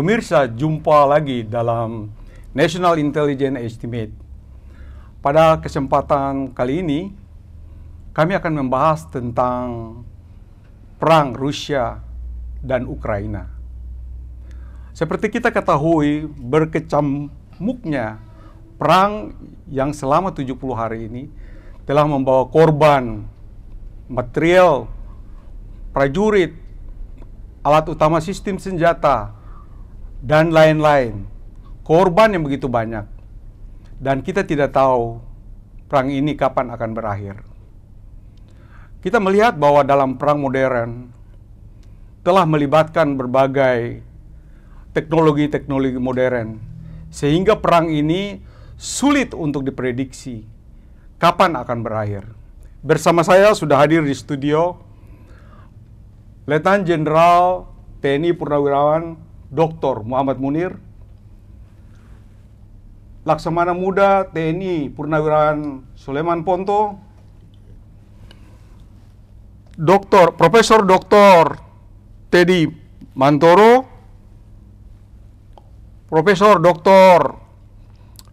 Pemirsa, jumpa lagi dalam National Intelligence Estimate. Pada kesempatan kali ini, kami akan membahas tentang perang Rusia dan Ukraina. Seperti kita ketahui, berkecamuknya perang yang selama 70 hari ini telah membawa korban material, prajurit, alat utama sistem senjata, dan lain-lain. Korban yang begitu banyak. Dan kita tidak tahu perang ini kapan akan berakhir. Kita melihat bahwa dalam perang modern telah melibatkan berbagai teknologi-teknologi modern, sehingga perang ini sulit untuk diprediksi kapan akan berakhir. Bersama saya sudah hadir di studio Letnan Jenderal TNI Purnawirawan Dr. Muhammad Munir, Laksamana Muda TNI Purnawirawan Suleman Ponto, Profesor Dr. Teddy Mantoro, Profesor Dr.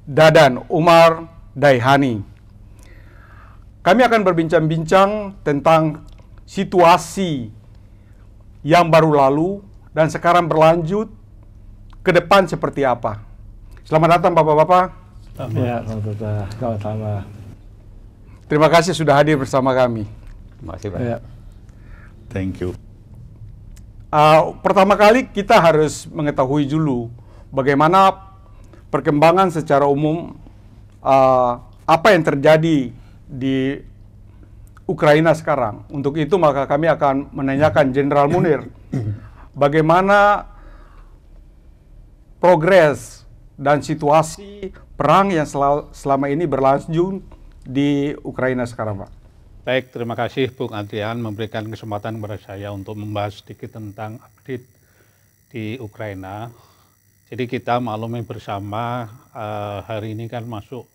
Dadan Umar Daihani. Kami akan berbincang-bincang tentang situasi yang baru lalu dan sekarang berlanjut ke depan seperti apa. Selamat datang Bapak-Bapak. Ya, sama-sama. Terima kasih sudah hadir bersama kami. Terima kasih Pak. Ya. Thank you. Pertama kali kita harus mengetahui dulu bagaimana perkembangan secara umum apa yang terjadi di Ukraina sekarang. Untuk itu maka kami akan menanyakan Jenderal Munir bagaimana progres dan situasi perang yang selama ini berlangsung di Ukraina sekarang, Pak. Baik, terima kasih Bung Adrian memberikan kesempatan kepada saya untuk membahas sedikit tentang update di Ukraina. Jadi kita maklumi bersama hari ini kan masuk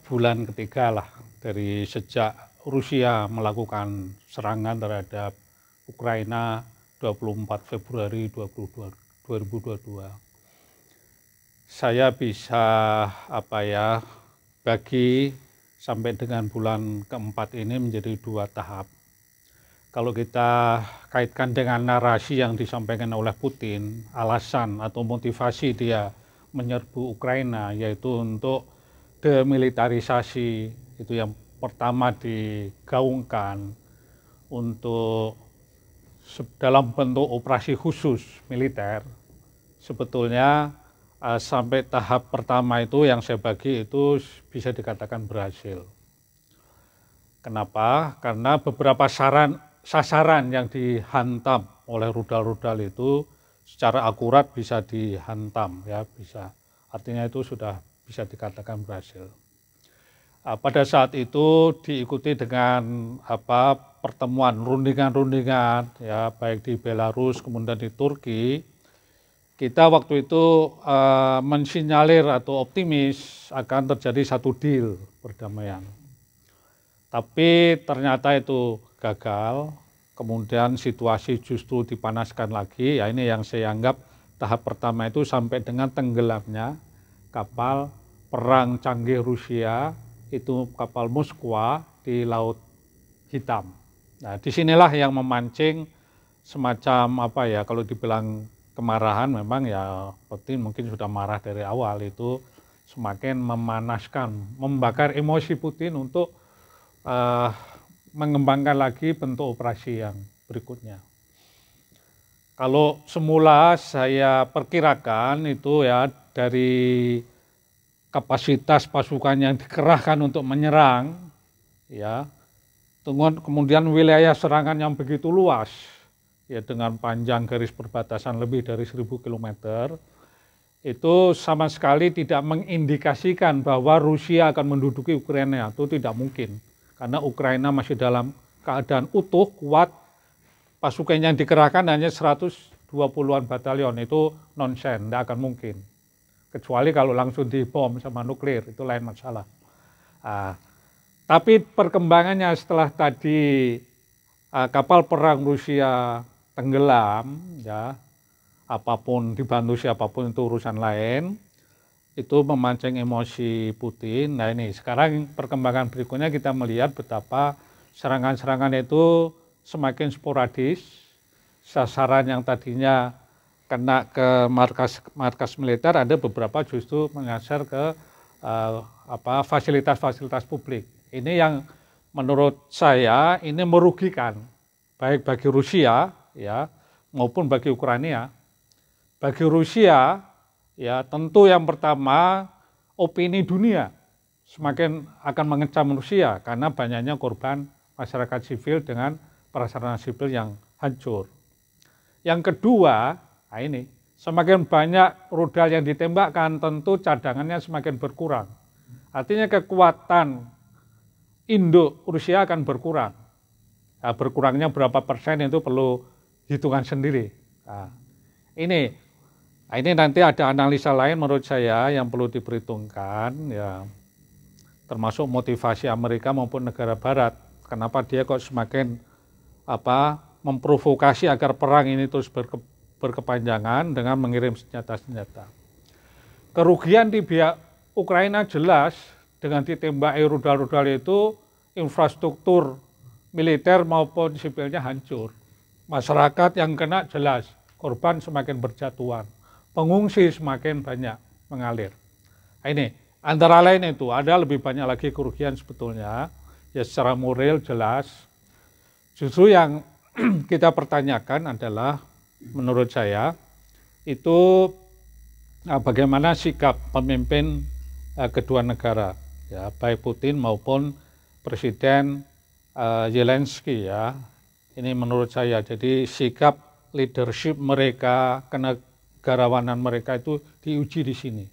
bulan ketiga lah dari sejak Rusia melakukan serangan terhadap Ukraina 24 Februari 2022. Saya bisa bagi sampai dengan bulan keempat ini menjadi dua tahap. Kalau kita kaitkan dengan narasi yang disampaikan oleh Putin, alasan atau motivasi dia menyerbu Ukraina yaitu untuk demilitarisasi, itu yang pertama digaungkan untuk dalam bentuk operasi khusus militer. Sebetulnya sampai tahap pertama itu yang saya bagi itu bisa dikatakan berhasil. Kenapa? Karena beberapa sasaran yang dihantam oleh rudal-rudal itu secara akurat bisa dihantam, ya bisa. Artinya itu sudah bisa dikatakan berhasil. Pada saat itu diikuti dengan pertemuan rundingan-rundingan, ya baik di Belarus kemudian di Turki. Kita waktu itu mensinyalir atau optimis akan terjadi satu deal perdamaian. Tapi ternyata itu gagal, kemudian situasi justru dipanaskan lagi. Ya ini yang saya anggap tahap pertama itu sampai dengan tenggelamnya kapal perang canggih Rusia, itu kapal Moskwa di Laut Hitam. Nah, disinilah yang memancing semacam kalau dibilang kemarahan, memang ya Putin mungkin sudah marah dari awal, itu semakin memanaskan, membakar emosi Putin untuk mengembangkan lagi bentuk operasi yang berikutnya. Kalau semula saya perkirakan itu ya dari kapasitas pasukan yang dikerahkan untuk menyerang, ya, kemudian wilayah serangan yang begitu luas, ya dengan panjang garis perbatasan lebih dari 1000 km, itu sama sekali tidak mengindikasikan bahwa Rusia akan menduduki Ukraina. Itu tidak mungkin, karena Ukraina masih dalam keadaan utuh, kuat, pasukan yang dikerahkan hanya 120-an batalion, itu nonsen, tidak akan mungkin. Kecuali kalau langsung dibom sama nuklir, itu lain masalah. Tapi perkembangannya setelah tadi kapal perang Rusia tenggelam, ya apapun dibantu siapapun itu urusan lain, itu memancing emosi Putin. Nah ini sekarang perkembangan berikutnya kita melihat betapa serangan-serangan itu semakin sporadis, sasaran yang tadinya kena ke markas militer ada beberapa justru menyasar ke fasilitas-fasilitas publik. Ini yang menurut saya ini merugikan baik bagi Rusia ya maupun bagi Ukraina. Bagi Rusia ya tentu yang pertama opini dunia semakin akan mengecam Rusia karena banyaknya korban masyarakat sipil dengan prasarana sipil yang hancur. Yang kedua, nah ini semakin banyak rudal yang ditembakkan tentu cadangannya semakin berkurang. Artinya kekuatan induk Rusia akan berkurang. Nah, berkurangnya berapa persen itu perlu hitungan sendiri. Nah, ini nanti ada analisa lain menurut saya yang perlu diperhitungkan ya, termasuk motivasi Amerika maupun negara Barat. Kenapa dia kok semakin memprovokasi agar perang ini terus berkepanjangan dengan mengirim senjata-senjata. Kerugian di pihak Ukraina jelas dengan ditembaki rudal-rudal itu infrastruktur militer maupun sipilnya hancur. Masyarakat yang kena jelas, korban semakin berjatuhan, pengungsi semakin banyak mengalir. Nah, ini antara lain itu ada lebih banyak lagi kerugian sebetulnya, ya secara moral jelas. Justru yang kita pertanyakan adalah menurut saya itu bagaimana sikap pemimpin kedua negara, ya baik Putin maupun Presiden Zelensky ya. Ini menurut saya, jadi sikap leadership mereka, kenegarawanan mereka itu diuji di sini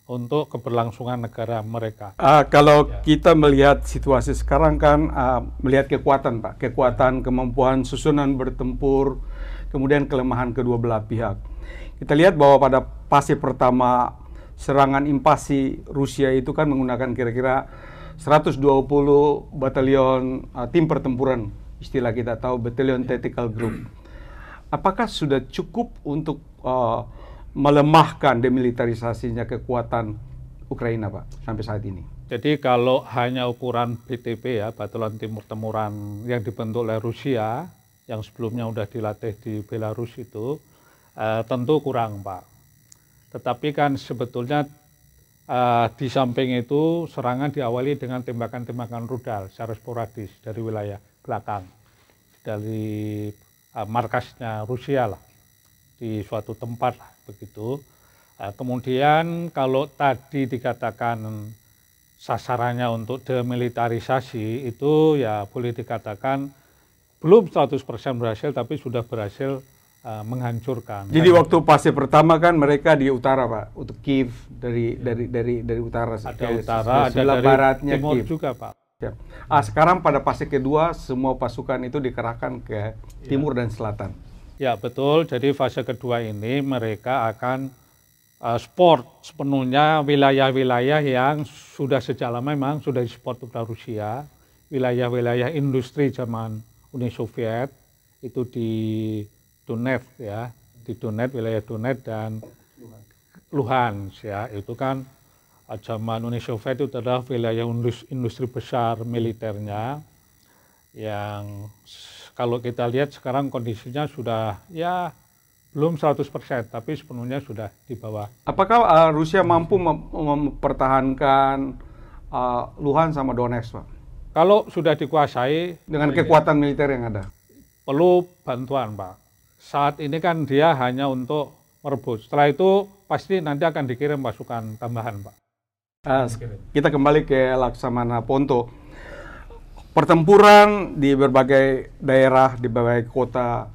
untuk keberlangsungan negara mereka. Kalau kita melihat situasi sekarang kan melihat kekuatan Pak, kekuatan kemampuan susunan bertempur, kemudian kelemahan kedua belah pihak. Kita lihat bahwa pada fase pertama serangan invasi Rusia itu kan menggunakan kira-kira 120 batalion tim pertempuran, istilah kita tahu Battalion Tactical Group. Apakah sudah cukup untuk melemahkan demilitarisasinya kekuatan Ukraina Pak sampai saat ini? Jadi kalau hanya ukuran BTP ya, Batalion Tim Pertempuran yang dibentuk oleh Rusia, yang sebelumnya sudah dilatih di Belarus itu, tentu kurang Pak. Tetapi kan sebetulnya di samping itu serangan diawali dengan tembakan-tembakan rudal secara sporadis dari wilayah belakang, dari markasnya Rusia lah, di suatu tempat lah, begitu. Kemudian kalau tadi dikatakan sasarannya untuk demilitarisasi itu ya boleh dikatakan belum 100% berhasil, tapi sudah berhasil menghancurkan. Jadi waktu fase pertama kan mereka di utara Pak, untuk Kiev dari utara. Ada utara, ada dari baratnya timur Kiev juga Pak. Ya. Sekarang pada fase kedua semua pasukan itu dikerahkan ke timur dan selatan. Ya betul, jadi fase kedua ini mereka akan support sepenuhnya wilayah-wilayah yang sudah sejak lama memang sudah disupport oleh Rusia, wilayah-wilayah industri zaman Uni Soviet itu di Donetsk ya, di Donetsk, wilayah Donetsk dan Luhansk ya, itu kan zaman Uni Soviet itu adalah wilayah industri besar militernya yang kalau kita lihat sekarang kondisinya sudah ya belum 100%, tapi sepenuhnya sudah di bawah. Apakah Rusia mampu mempertahankan Luhansk sama Donetsk Pak? Kalau sudah dikuasai dengan kekuatan militer yang ada? Perlu bantuan Pak. Saat ini kan dia hanya untuk merebut. Setelah itu pasti nanti akan dikirim pasukan tambahan Pak. Kita kembali ke Laksamana Ponto. Pertempuran di berbagai daerah, di berbagai kota,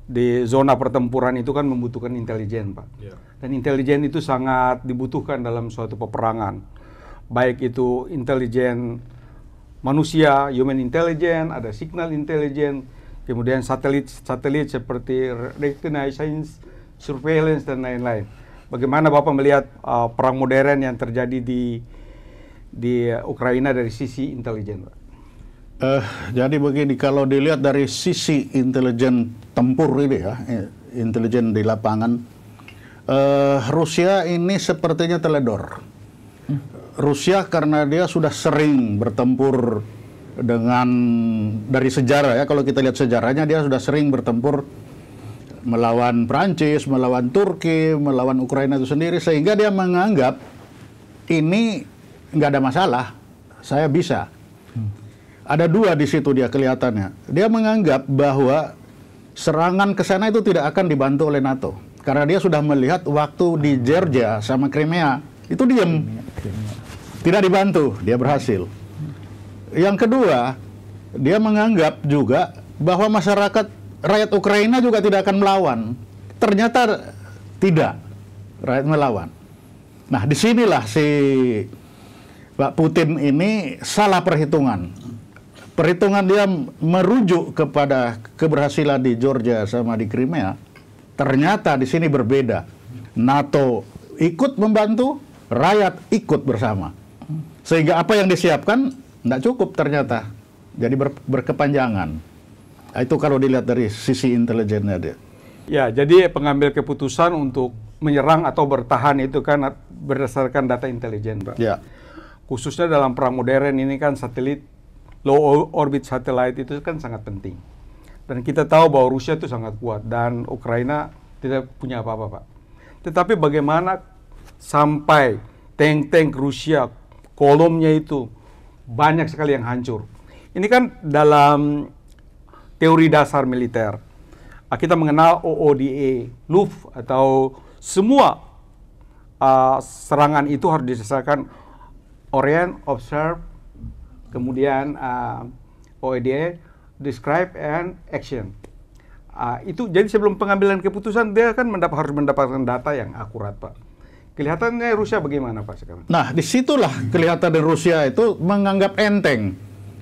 di zona pertempuran itu kan membutuhkan intelijen Pak. Dan intelijen itu sangat dibutuhkan dalam suatu peperangan. Baik itu intelijen manusia, human intelligence, ada signal intelligence, kemudian satelit seperti reconnaissance, surveillance dan lain-lain. Bagaimana Bapak melihat perang modern yang terjadi di Ukraina dari sisi intelijen Pak? Jadi begini, kalau dilihat dari sisi intelijen tempur ini ya, intelijen di lapangan, Rusia ini sepertinya teledor. Rusia karena dia sudah sering bertempur dengan, dari sejarah ya, kalau kita lihat sejarahnya dia sudah sering bertempur melawan Prancis, melawan Turki, melawan Ukraina itu sendiri, sehingga dia menganggap ini nggak ada masalah, saya bisa. Ada dua di situ dia kelihatannya. Dia menganggap bahwa serangan ke sana itu tidak akan dibantu oleh NATO. Karena dia sudah melihat waktu di Georgia sama Crimea, itu diam. Tidak dibantu, dia berhasil. Yang kedua, dia menganggap juga bahwa masyarakat, rakyat Ukraina juga tidak akan melawan. Ternyata tidak, rakyat melawan. Nah, disinilah si Pak Putin ini salah perhitungan. Perhitungan dia merujuk kepada keberhasilan di Georgia sama di Crimea. Ternyata di sini berbeda. NATO ikut membantu, rakyat ikut bersama. Sehingga apa yang disiapkan tidak cukup ternyata. Jadi berkepanjangan. Itu kalau dilihat dari sisi intelijennya dia. Ya, jadi pengambil keputusan untuk menyerang atau bertahan itu kan berdasarkan data intelijen, Pak. Ya. Khususnya dalam perang modern ini kan satelit, low orbit satellite itu kan sangat penting. Dan kita tahu bahwa Rusia itu sangat kuat dan Ukraina tidak punya apa-apa, Pak. Tetapi bagaimana sampai tank-tank Rusia, kolomnya itu banyak sekali yang hancur. Ini kan dalam teori dasar militer. Kita mengenal OODA, Luft, atau semua serangan itu harus diselesaikan orient, observe, kemudian OODA, describe, and action. Itu jadi sebelum pengambilan keputusan dia kan harus mendapatkan data yang akurat, Pak. Kelihatannya Rusia bagaimana, Pak, sekarang? Nah, disitulah kelihatan dari Rusia itu menganggap enteng.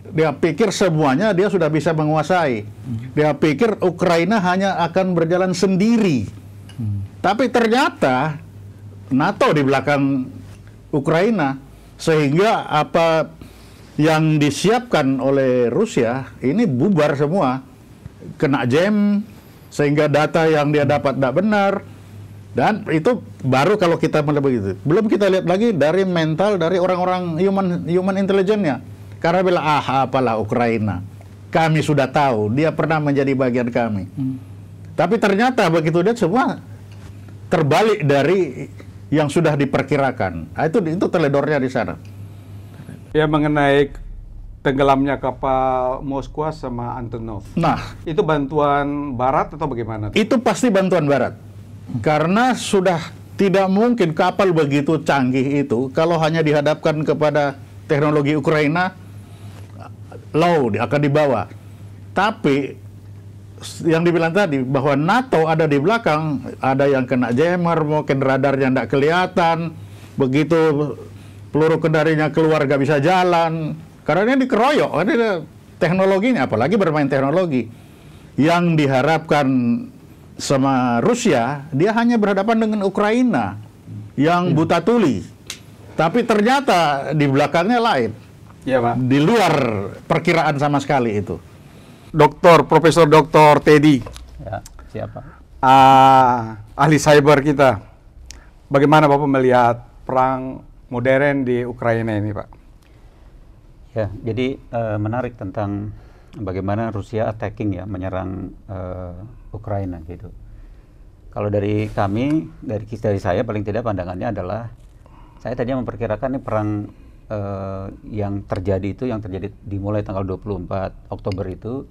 Dia pikir semuanya dia sudah bisa menguasai. Dia pikir Ukraina hanya akan berjalan sendiri. Tapi ternyata NATO di belakang Ukraina, sehingga apa yang disiapkan oleh Rusia ini bubar semua, kena jam, sehingga data yang dia dapat tidak benar. Dan itu baru kalau kita melihat begitu. Belum kita lihat lagi dari mental dari orang-orang human intelligence-nya. Karena bilang, apalah Ukraina, kami sudah tahu, dia pernah menjadi bagian kami. Tapi ternyata begitu dia semua terbalik dari yang sudah diperkirakan. Itu teledornya di sana. Ya, mengenai tenggelamnya kapal Moskwa sama Antonov. Nah, itu bantuan Barat atau bagaimana? Itu pasti bantuan Barat. Karena sudah tidak mungkin kapal begitu canggih itu kalau hanya dihadapkan kepada teknologi Ukraina, low akan dibawa. Tapi yang dibilang tadi bahwa NATO ada di belakang, ada yang kena jammer, mungkin radarnya tidak kelihatan, begitu peluru kendarinya keluar nggak bisa jalan, karena ini dikeroyok, ada teknologinya, apalagi bermain teknologi. Yang diharapkan sama Rusia, dia hanya berhadapan dengan Ukraina yang buta tuli, tapi ternyata di belakangnya lain. Ya, Pak. Di luar perkiraan sama sekali itu. Profesor Dr. Teddy. Ya, siapa? Ahli cyber kita. Bagaimana Bapak melihat perang modern di Ukraina ini, Pak? Ya, jadi menarik tentang bagaimana Rusia attacking ya, menyerang Ukraina gitu. Kalau dari kami, dari saya paling tidak pandangannya adalah, saya tadinya memperkirakan ini perang yang terjadi dimulai tanggal 24 Oktober itu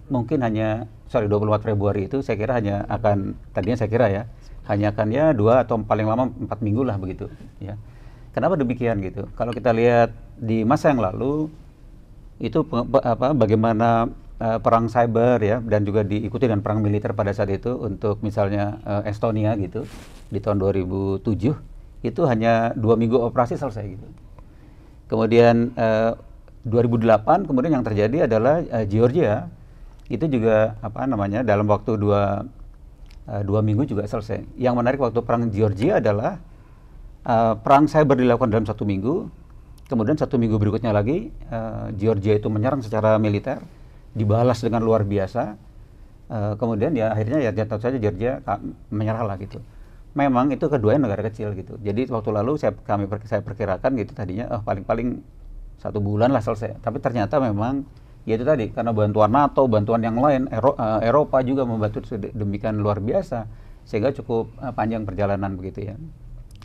mungkin 24 Februari itu saya kira hanya akan hanya akan 2 atau paling lama 4 minggu lah begitu ya. Kenapa demikian gitu? Kalau kita lihat di masa yang lalu itu bagaimana perang cyber ya, dan juga diikuti dengan perang militer pada saat itu untuk misalnya Estonia gitu di tahun 2007 itu hanya 2 minggu operasi selesai gitu. Kemudian 2008 kemudian yang terjadi adalah Georgia itu juga dalam waktu 2 minggu juga selesai. Yang menarik waktu perang Georgia adalah perang cyber dilakukan dalam 1 minggu, kemudian 1 minggu berikutnya lagi Georgia itu menyerang secara militer, dibalas dengan luar biasa, kemudian ya akhirnya ya tentu saja Georgia menyerah lah gitu. memang itu keduanya negara kecil gitu. Jadi waktu lalu saya perkirakan gitu tadinya paling-paling 1 bulan lah selesai. Tapi ternyata memang ya itu tadi karena bantuan NATO, bantuan yang lain, Eropa juga membantu demikian luar biasa sehingga cukup panjang perjalanan begitu ya.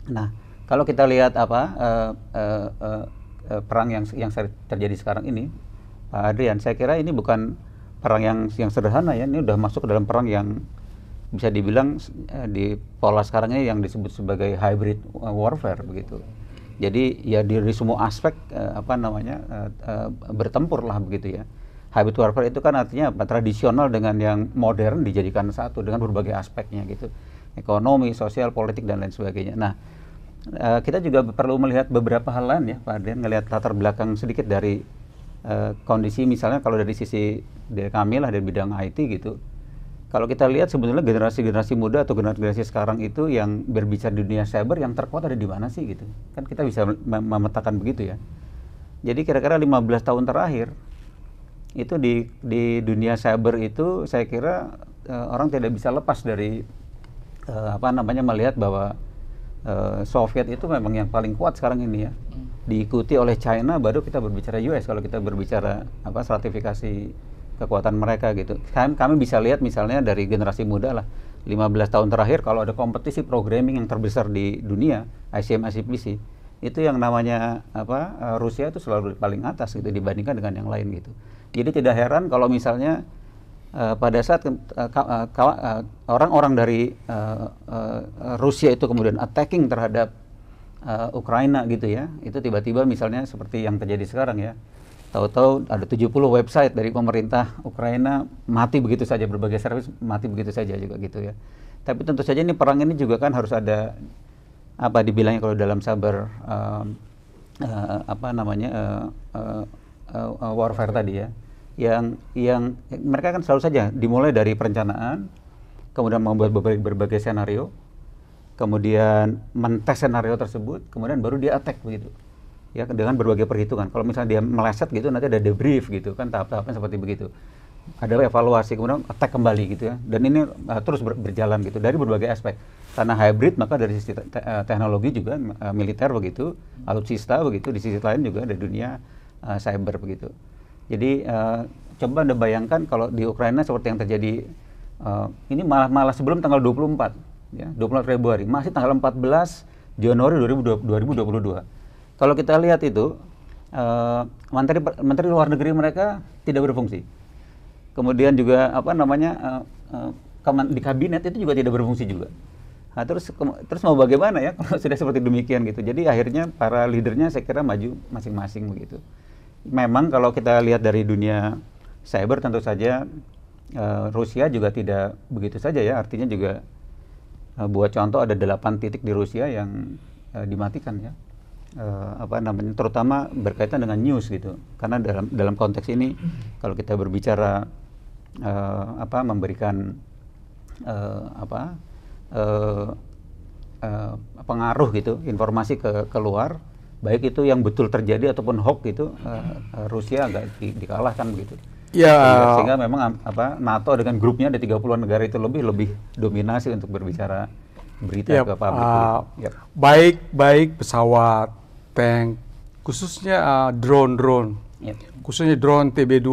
Nah, kalau kita lihat perang yang terjadi sekarang ini, Pak Adrian, saya kira ini bukan perang yang sederhana ya. Ini udah masuk ke dalam perang yang bisa dibilang di pola sekarang ini yang disebut sebagai hybrid warfare begitu. Jadi ya dari semua aspek bertempur lah begitu ya. Hybrid warfare itu kan artinya tradisional dengan yang modern dijadikan satu dengan berbagai aspeknya gitu. Ekonomi, sosial, politik dan lain sebagainya. Nah, kita juga perlu melihat beberapa hal lain ya Pak Adrian, ngelihat latar belakang sedikit dari kondisi misalnya kalau dari sisi dari kami lah dari bidang IT gitu. Kalau kita lihat sebetulnya generasi muda atau generasi sekarang itu yang berbicara di dunia cyber yang terkuat ada di mana sih gitu. Kan kita bisa memetakan begitu ya. Jadi kira-kira 15 tahun terakhir itu di dunia cyber itu saya kira orang tidak bisa lepas dari melihat bahwa Soviet itu memang yang paling kuat sekarang ini ya. Diikuti oleh China, baru kita berbicara US kalau kita berbicara stratifikasi kekuatan mereka gitu. Kami bisa lihat misalnya dari generasi muda lah 15 tahun terakhir kalau ada kompetisi programming yang terbesar di dunia ICM ICPC itu yang namanya Rusia itu selalu paling atas gitu dibandingkan dengan yang lain gitu. Jadi tidak heran kalau misalnya pada saat orang-orang dari Rusia itu kemudian attacking terhadap Ukraina gitu ya, itu tiba-tiba misalnya seperti yang terjadi sekarang ya. Tahu-tahu ada 70 website dari pemerintah Ukraina mati begitu saja, berbagai servis mati begitu saja juga gitu ya. Tapi tentu saja ini perang ini juga kan harus ada dibilangnya kalau dalam cyber warfare tadi ya. Yang mereka kan selalu saja dimulai dari perencanaan, kemudian membuat berbagai senario, kemudian mentes senario tersebut, kemudian baru dia attack begitu. Ya dengan berbagai perhitungan. Kalau misalnya dia meleset gitu nanti ada debrief gitu kan tahap-tahapnya seperti begitu. Ada evaluasi kemudian attack kembali gitu ya. Dan ini terus berjalan gitu dari berbagai aspek. Karena hybrid maka dari sisi teknologi juga militer begitu, alutsista begitu, di sisi lain juga ada dunia cyber begitu. Jadi coba Anda bayangkan kalau di Ukraina seperti yang terjadi ini malah sebelum tanggal 24 ya, 24 Februari, masih tanggal 14 Januari 2022. Kalau kita lihat itu, menteri luar negeri mereka tidak berfungsi. Kemudian juga di kabinet itu juga tidak berfungsi juga. Nah, terus mau bagaimana ya kalau sudah seperti demikian gitu. Jadi akhirnya para leadernya saya kira maju masing-masing begitu. Memang kalau kita lihat dari dunia cyber tentu saja Rusia juga tidak begitu saja ya. Artinya juga buat contoh ada 8 titik di Rusia yang dimatikan ya. Terutama berkaitan dengan news gitu, karena dalam konteks ini kalau kita berbicara memberikan pengaruh gitu informasi ke luar, baik itu yang betul terjadi ataupun hoax gitu, Rusia agak dikalahkan begitu. Ya. Sehingga memang NATO dengan grupnya ada 30-an negara itu lebih dominasi untuk berbicara berita ke publik. Baik pesawat, tank, khususnya drone, khususnya drone TB2.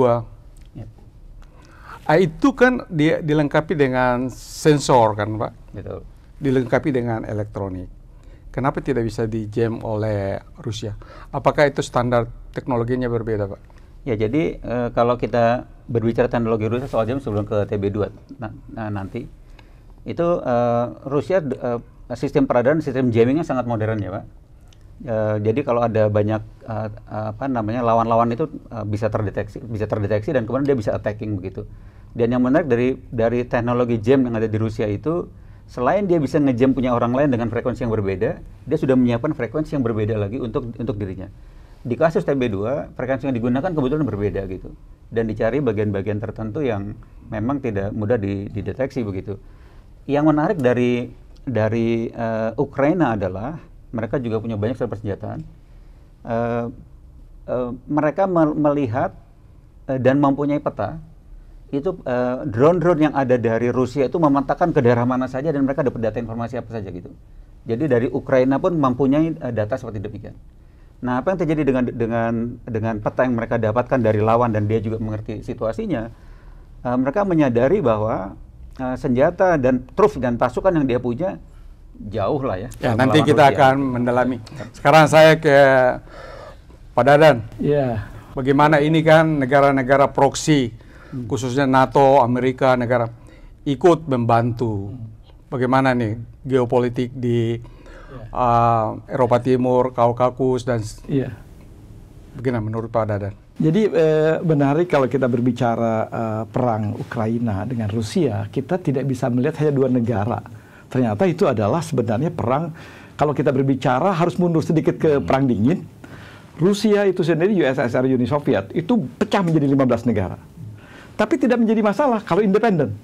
Itu kan dilengkapi dengan sensor kan Pak? Betul. Dilengkapi dengan elektronik. Kenapa tidak bisa dijam oleh Rusia? Apakah itu standar teknologinya berbeda Pak? Ya jadi kalau kita berbicara teknologi Rusia soal jam sebelum ke TB2 nanti, itu Rusia sistem peradaan, sistem jammingnya sangat modern ya Pak. Jadi kalau ada banyak lawan-lawan itu bisa terdeteksi dan kemudian dia bisa attacking begitu. Dan yang menarik dari teknologi jam yang ada di Rusia itu, selain dia bisa ngejam punya orang lain dengan frekuensi yang berbeda, dia sudah menyiapkan frekuensi yang berbeda lagi untuk dirinya. Di kasus TB2 frekuensi yang digunakan kebetulan berbeda gitu, dan dicari bagian-bagian tertentu yang memang tidak mudah dideteksi begitu. Yang menarik dari Ukraina adalah mereka juga punya banyak persenjataan. Mereka melihat dan mempunyai peta itu drone-drone yang ada dari Rusia itu memetakan ke daerah mana saja dan mereka dapat data informasi apa saja gitu. Jadi dari Ukraina pun mempunyai data seperti demikian. Nah, apa yang terjadi dengan peta yang mereka dapatkan dari lawan dan dia juga mengerti situasinya, mereka menyadari bahwa senjata dan truf dan pasukan yang dia punya jauh lah ya. Ya, nanti kita akan mendalami. Sekarang saya ke Pak Dadan. Ya. Bagaimana ini kan negara-negara proksi, khususnya NATO, Amerika, negara ikut membantu. Bagaimana nih geopolitik di Eropa Timur, Kaukasus dan bagaimana menurut Pak Dadan? Jadi menarik kalau kita berbicara perang Ukraina dengan Rusia, kita tidak bisa melihat hanya dua negara. Ternyata itu adalah sebenarnya perang, kalau kita berbicara harus mundur sedikit ke perang dingin. Rusia itu sendiri, USSR, Uni Soviet, itu pecah menjadi 15 negara. Tapi tidak menjadi masalah kalau independen.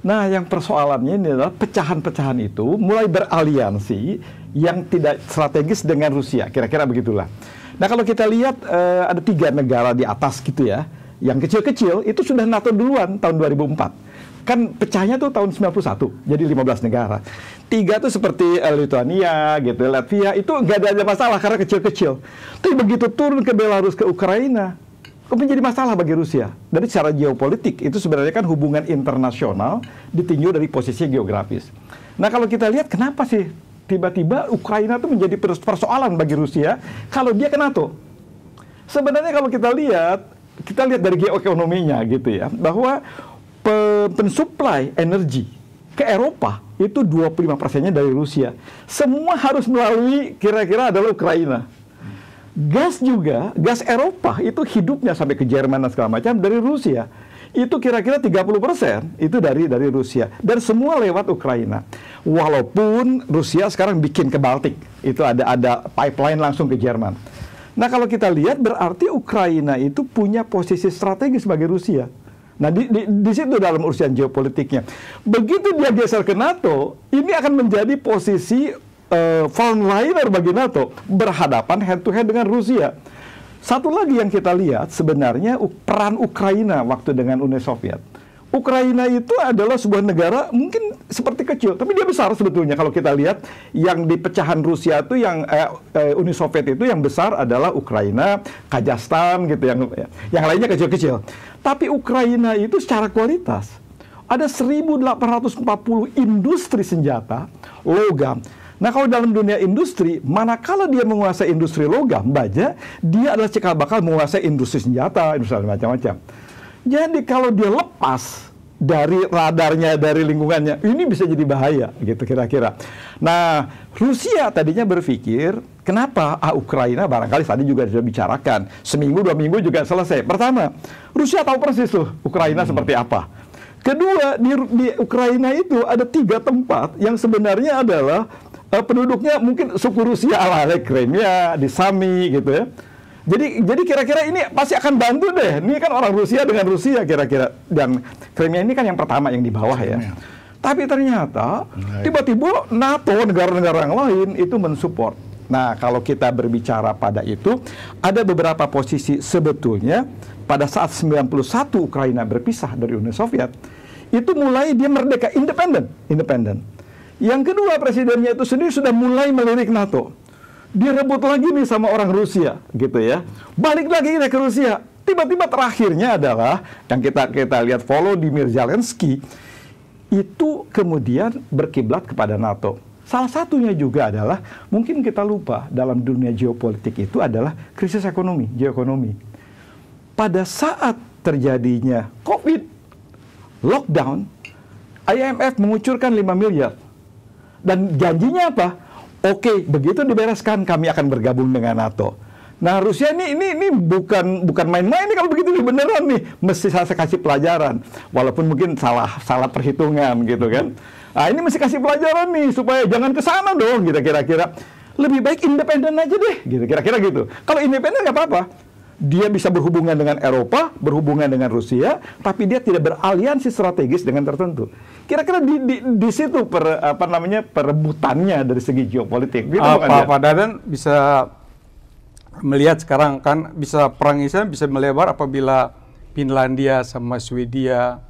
Nah, yang persoalannya ini adalah pecahan-pecahan itu mulai beraliansi yang tidak strategis dengan Rusia, kira-kira begitulah. Nah, kalau kita lihat ada 3 negara di atas gitu ya, yang kecil-kecil itu sudah NATO duluan tahun 2004. Kan pecahnya tuh tahun 91, jadi 15 negara. 3 tuh seperti Lithuania, gitu, Latvia, itu nggak ada masalah karena kecil-kecil. Tapi begitu turun ke Belarus, ke Ukraina, menjadi masalah bagi Rusia. Dari secara geopolitik, itu sebenarnya kan hubungan internasional ditinjau dari posisi geografis. Nah, kalau kita lihat kenapa sih tiba-tiba Ukraina itu menjadi persoalan bagi Rusia kalau dia ke NATO? Sebenarnya kalau kita lihat dari geoekonominya gitu ya, bahwa pensuplai energi ke Eropa itu 25%-nya dari Rusia. Semua harus melalui kira-kira adalah Ukraina. Gas juga, gas Eropa itu hidupnya sampai ke Jerman dan segala macam dari Rusia. Itu kira-kira 30% itu dari Rusia. Dan semua lewat Ukraina. Walaupun Rusia sekarang bikin ke Baltik. Itu ada pipeline langsung ke Jerman. Nah, kalau kita lihat berarti Ukraina itu punya posisi strategis bagi Rusia. Nah, di situ dalam urusan geopolitiknya. Begitu dia geser ke NATO, ini akan menjadi posisi frontliner bagi NATO, berhadapan head to head dengan Rusia. Satu lagi yang kita lihat sebenarnya peran Ukraina waktu dengan Uni Soviet. Ukraina itu adalah sebuah negara mungkin seperti kecil, tapi dia besar sebetulnya. Kalau kita lihat yang di pecahan Rusia itu yang Uni Soviet itu yang besar adalah Ukraina, Kazakhstan gitu, yang lainnya kecil-kecil. Tapi Ukraina itu secara kualitas ada 1.840 industri senjata logam. Nah, kalau dalam dunia industri, manakala dia menguasai industri logam baja, dia adalah cikal bakal menguasai industri senjata, industri macam-macam. Jadi kalau dia lepas dari radarnya, dari lingkungannya, ini bisa jadi bahaya, gitu kira-kira. Nah, Rusia tadinya berpikir, kenapa Ukraina barangkali tadi juga sudah bicarakan, seminggu, 2 minggu juga selesai. Pertama, Rusia tahu persis tuh Ukraina seperti apa. Kedua, di Ukraina itu ada 3 tempat yang sebenarnya adalah penduduknya mungkin suku Rusia ala Crimea, di Sami, gitu ya. Jadi kira-kira ini pasti akan bantu deh. Ini kan orang Rusia dengan Rusia kira-kira. Dan Crimea ini kan yang pertama yang di bawah ya. Tapi ternyata tiba-tiba NATO, negara-negara yang lain itu mensupport. Nah, kalau kita berbicara pada itu, ada beberapa posisi sebetulnya pada saat 91 Ukraina berpisah dari Uni Soviet, itu mulai dia merdeka, independen. Yang kedua, presidennya itu sendiri sudah mulai melirik NATO. Dia rebut lagi nih sama orang Rusia, gitu ya. Balik lagi ke Rusia. Tiba-tiba terakhirnya adalah yang kita lihat Volodymyr Zelensky itu kemudian berkiblat kepada NATO. Salah satunya juga adalah mungkin kita lupa dalam dunia geopolitik itu adalah krisis ekonomi, geoekonomi. Pada saat terjadinya COVID, lockdown, IMF mengucurkan 5 miliar. Dan janjinya apa? Oke, begitu dibereskan kami akan bergabung dengan NATO. Nah, Rusia ini bukan main-main nih kalau begitu nih, beneran nih. Mesti saya kasih pelajaran. Walaupun mungkin salah perhitungan gitu kan. Nah, ini mesti kasih pelajaran nih supaya jangan ke sana dong gitu kira-kira. Lebih baik independen aja deh gitu kira-kira gitu. Kalau independen nggak apa-apa. Dia bisa berhubungan dengan Eropa, berhubungan dengan Rusia, tapi dia tidak beraliansi strategis dengan tertentu. Kira-kira di situ perebutannya dari segi geopolitik. Gitu, Pak Dadan bisa melihat sekarang kan bisa perang Israel bisa melebar apabila Finlandia sama Swedia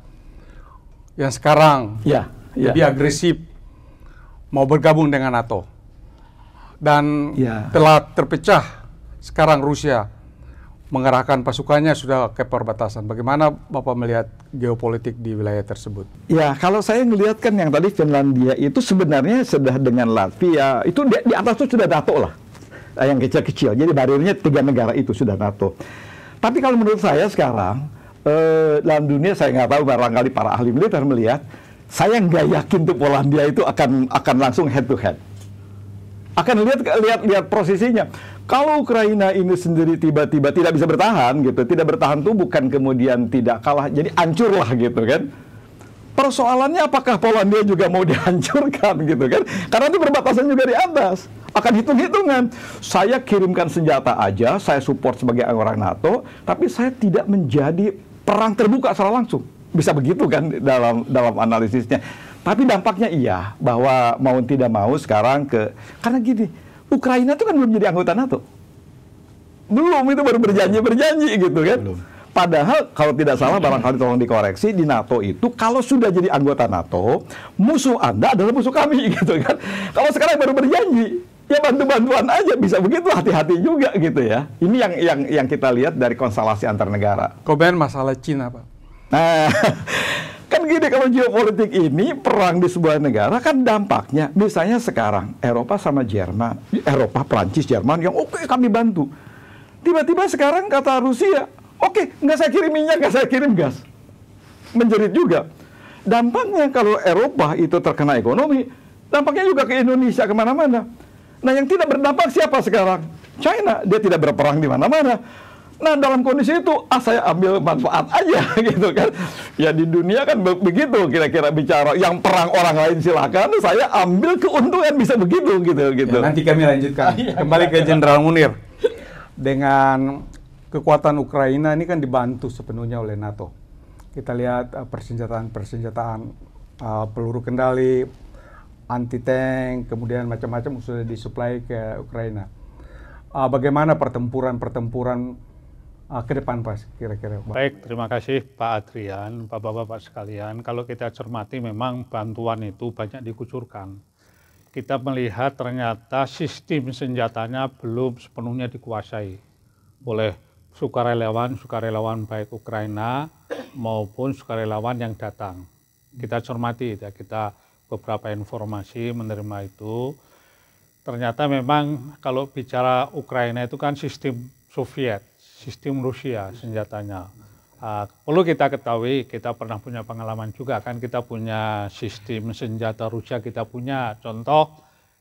yang sekarang Ya, ya. lebih agresif mau bergabung dengan NATO. Dan Ya. telah terpecah sekarang Rusia mengerahkan pasukannya sudah ke perbatasan. Bagaimana Bapak melihat geopolitik di wilayah tersebut? Ya, kalau saya melihat kan yang tadi Finlandia itu sebenarnya sudah dengan Latvia, itu di atas itu sudah NATO lah. Yang kecil-kecil, jadi barirnya 3 negara itu sudah NATO. Tapi kalau menurut saya sekarang, dalam dunia saya nggak tahu, barangkali para ahli militer melihat, saya nggak yakin tuh Polandia itu akan langsung head to head. Akan lihat posisinya. Kalau Ukraina ini sendiri tiba-tiba tidak bisa bertahan gitu, tidak bertahan tuh bukan kemudian tidak kalah, jadi hancur lah gitu kan. Persoalannya apakah Polandia juga mau dihancurkan gitu kan? Karena itu perbatasan juga di atas. Akan hitung-hitungan. Saya kirimkan senjata aja, saya support sebagai orang NATO, tapi saya tidak menjadi perang terbuka secara langsung. Bisa begitu kan dalam analisisnya. Tapi dampaknya iya, bahwa mau tidak mau sekarang karena gini, Ukraina itu kan belum jadi anggota NATO. Belum, itu baru berjanji gitu kan. Belum. Padahal kalau tidak salah, barangkali tolong dikoreksi, di NATO itu kalau sudah jadi anggota NATO, musuh Anda adalah musuh kami gitu kan. Kalau sekarang baru berjanji, ya bantu-bantuan aja, bisa begitu, hati-hati juga gitu ya. Ini yang kita lihat dari konstelasi antar negara. Komen masalah Cina, Pak. Nah, kan gini, kalau geopolitik ini perang di sebuah negara kan dampaknya, misalnya sekarang Eropa sama Jerman, Eropa, Prancis, Jerman yang oke, kami bantu. Tiba-tiba sekarang kata Rusia, oke, nggak saya kirim minyak, nggak saya kirim gas. Menjerit juga. Dampaknya kalau Eropa itu terkena ekonomi, dampaknya juga ke Indonesia, kemana-mana. Nah, yang tidak berdampak siapa sekarang? China, dia tidak berperang di mana-mana. Nah, dalam kondisi itu, saya ambil manfaat aja gitu kan. Ya di dunia kan begitu kira-kira bicara. Yang perang orang lain silakan, saya ambil keuntungan, bisa begitu gitu. Ya, nanti kami lanjutkan. Kembali ke Jenderal Munir. Dengan kekuatan Ukraina ini kan dibantu sepenuhnya oleh NATO. Kita lihat persenjataan peluru kendali, anti-tank, kemudian macam-macam sudah disuplai ke Ukraina. Bagaimana pertempuran ke depan, Pak, kira-kira? Baik, terima kasih Pak Adrian, Bapak-bapak sekalian. Kalau kita cermati memang bantuan itu banyak dikucurkan. Kita melihat ternyata sistem senjatanya belum sepenuhnya dikuasai oleh sukarelawan baik Ukraina maupun sukarelawan yang datang. Kita cermati, ya, kita beberapa informasi menerima itu. Ternyata memang kalau bicara Ukraina itu kan sistem Soviet, sistem Rusia senjatanya. Perlu kita ketahui, kita pernah punya pengalaman juga kan, kita punya sistem senjata Rusia, kita punya contoh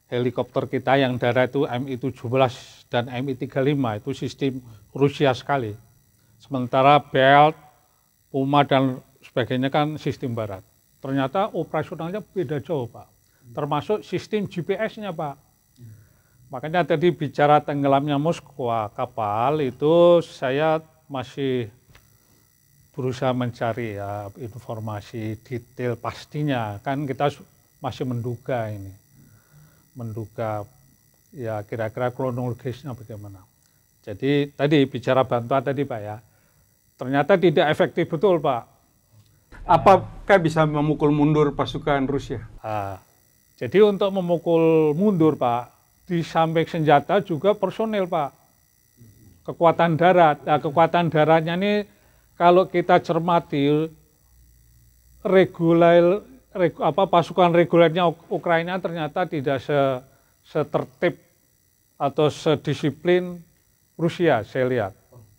helikopter kita yang darat itu Mi-17 dan Mi-35 itu sistem Rusia sekali. Sementara Belt, Puma dan sebagainya kan sistem Barat. Ternyata operasionalnya beda jauh, Pak. Termasuk sistem GPS-nya, Pak. Makanya tadi bicara tenggelamnya Moskwa kapal itu saya masih berusaha mencari ya informasi detail pastinya, kan kita masih menduga ya kira-kira kronologisnya bagaimana. Jadi tadi bicara bantuan tadi, Pak, ya, ternyata tidak efektif betul, Pak. Apakah bisa memukul mundur pasukan Rusia? Jadi untuk memukul mundur, Pak, di samping senjata juga personel, Pak. Kekuatan darat. Nah, kekuatan daratnya ini kalau kita cermati pasukan regulernya Ukraina ternyata tidak setertib atau sedisiplin Rusia, saya lihat,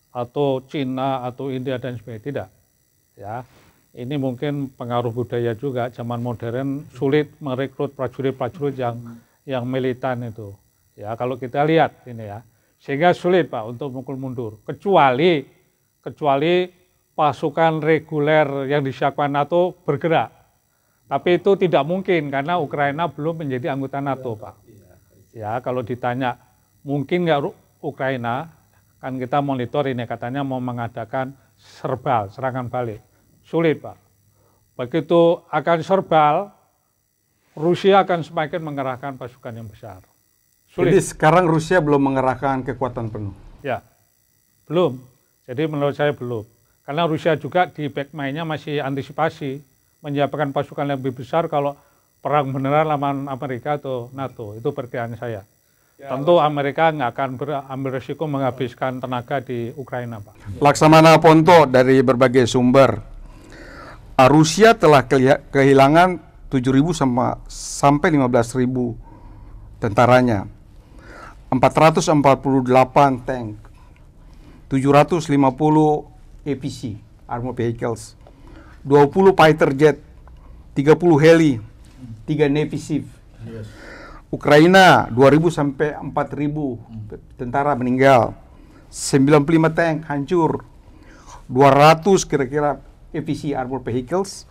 atau Cina atau India dan sebagainya, tidak. Ya, ini mungkin pengaruh budaya juga. Zaman modern sulit merekrut prajurit-prajurit yang militan itu. Ya, kalau kita lihat ini ya, sehingga sulit, Pak, untuk memukul mundur. Kecuali pasukan reguler yang disiapkan NATO bergerak. Tapi itu tidak mungkin karena Ukraina belum menjadi anggota NATO, Pak. Ya, kalau ditanya mungkin nggak Ukraina, kan kita monitor ini katanya mau mengadakan serangan balik. Sulit, Pak. Begitu akan serbal, Rusia akan semakin mengerahkan pasukan yang besar. Sulit. Jadi sekarang Rusia belum mengerahkan kekuatan penuh? Ya, belum. Jadi menurut saya belum. Karena Rusia juga di backmind-nya masih antisipasi. menyiapkan pasukan yang lebih besar kalau perang beneran lawan Amerika atau NATO. Itu perkiraan saya. Tentu Amerika nggak akan ambil risiko menghabiskan tenaga di Ukraina, Pak. Laksamana Ponto dari berbagai sumber, Rusia telah kehilangan 7.000 sampai 15.000 tentaranya, 448 tank, 750 APC, armored vehicles, 20 fighter jet, 30 heli, 3 Navy SEA. Ukraina 2.000 sampai 4.000 tentara meninggal, 95 tank hancur, 200 kira-kira APC armored vehicles,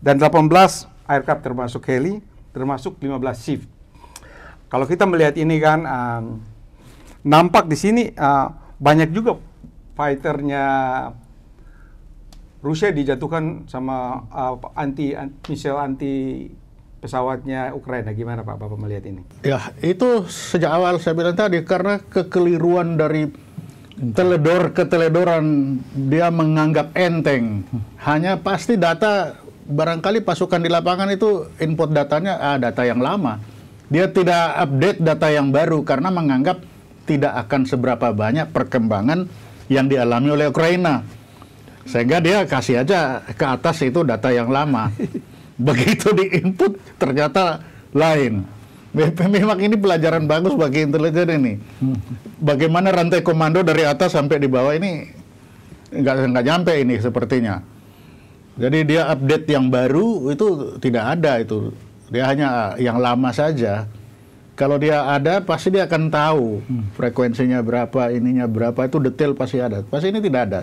dan 18 aircraft termasuk heli, termasuk 15 SEA. Kalau kita melihat ini kan nampak di sini banyak juga fighternya Rusia dijatuhkan sama missile anti pesawatnya Ukraina. Gimana Pak Bapak melihat ini? Ya, itu sejak awal saya bilang tadi, karena kekeliruan dari keteledoran, dia menganggap enteng. Hanya pasti data, barangkali pasukan di lapangan itu input datanya data yang lama. Dia tidak update data yang baru karena menganggap tidak akan seberapa banyak perkembangan yang dialami oleh Ukraina. Sehingga dia kasih aja ke atas itu data yang lama. Begitu di-input ternyata lain. Memang ini pelajaran bagus bagi intelijen ini. Bagaimana rantai komando dari atas sampai di bawah ini nggak nyampe ini sepertinya. Jadi dia update yang baru itu tidak ada itu. Dia hanya yang lama saja. Kalau dia ada pasti dia akan tahu frekuensinya berapa, ininya berapa, itu detail pasti ada. Pasti ini tidak ada.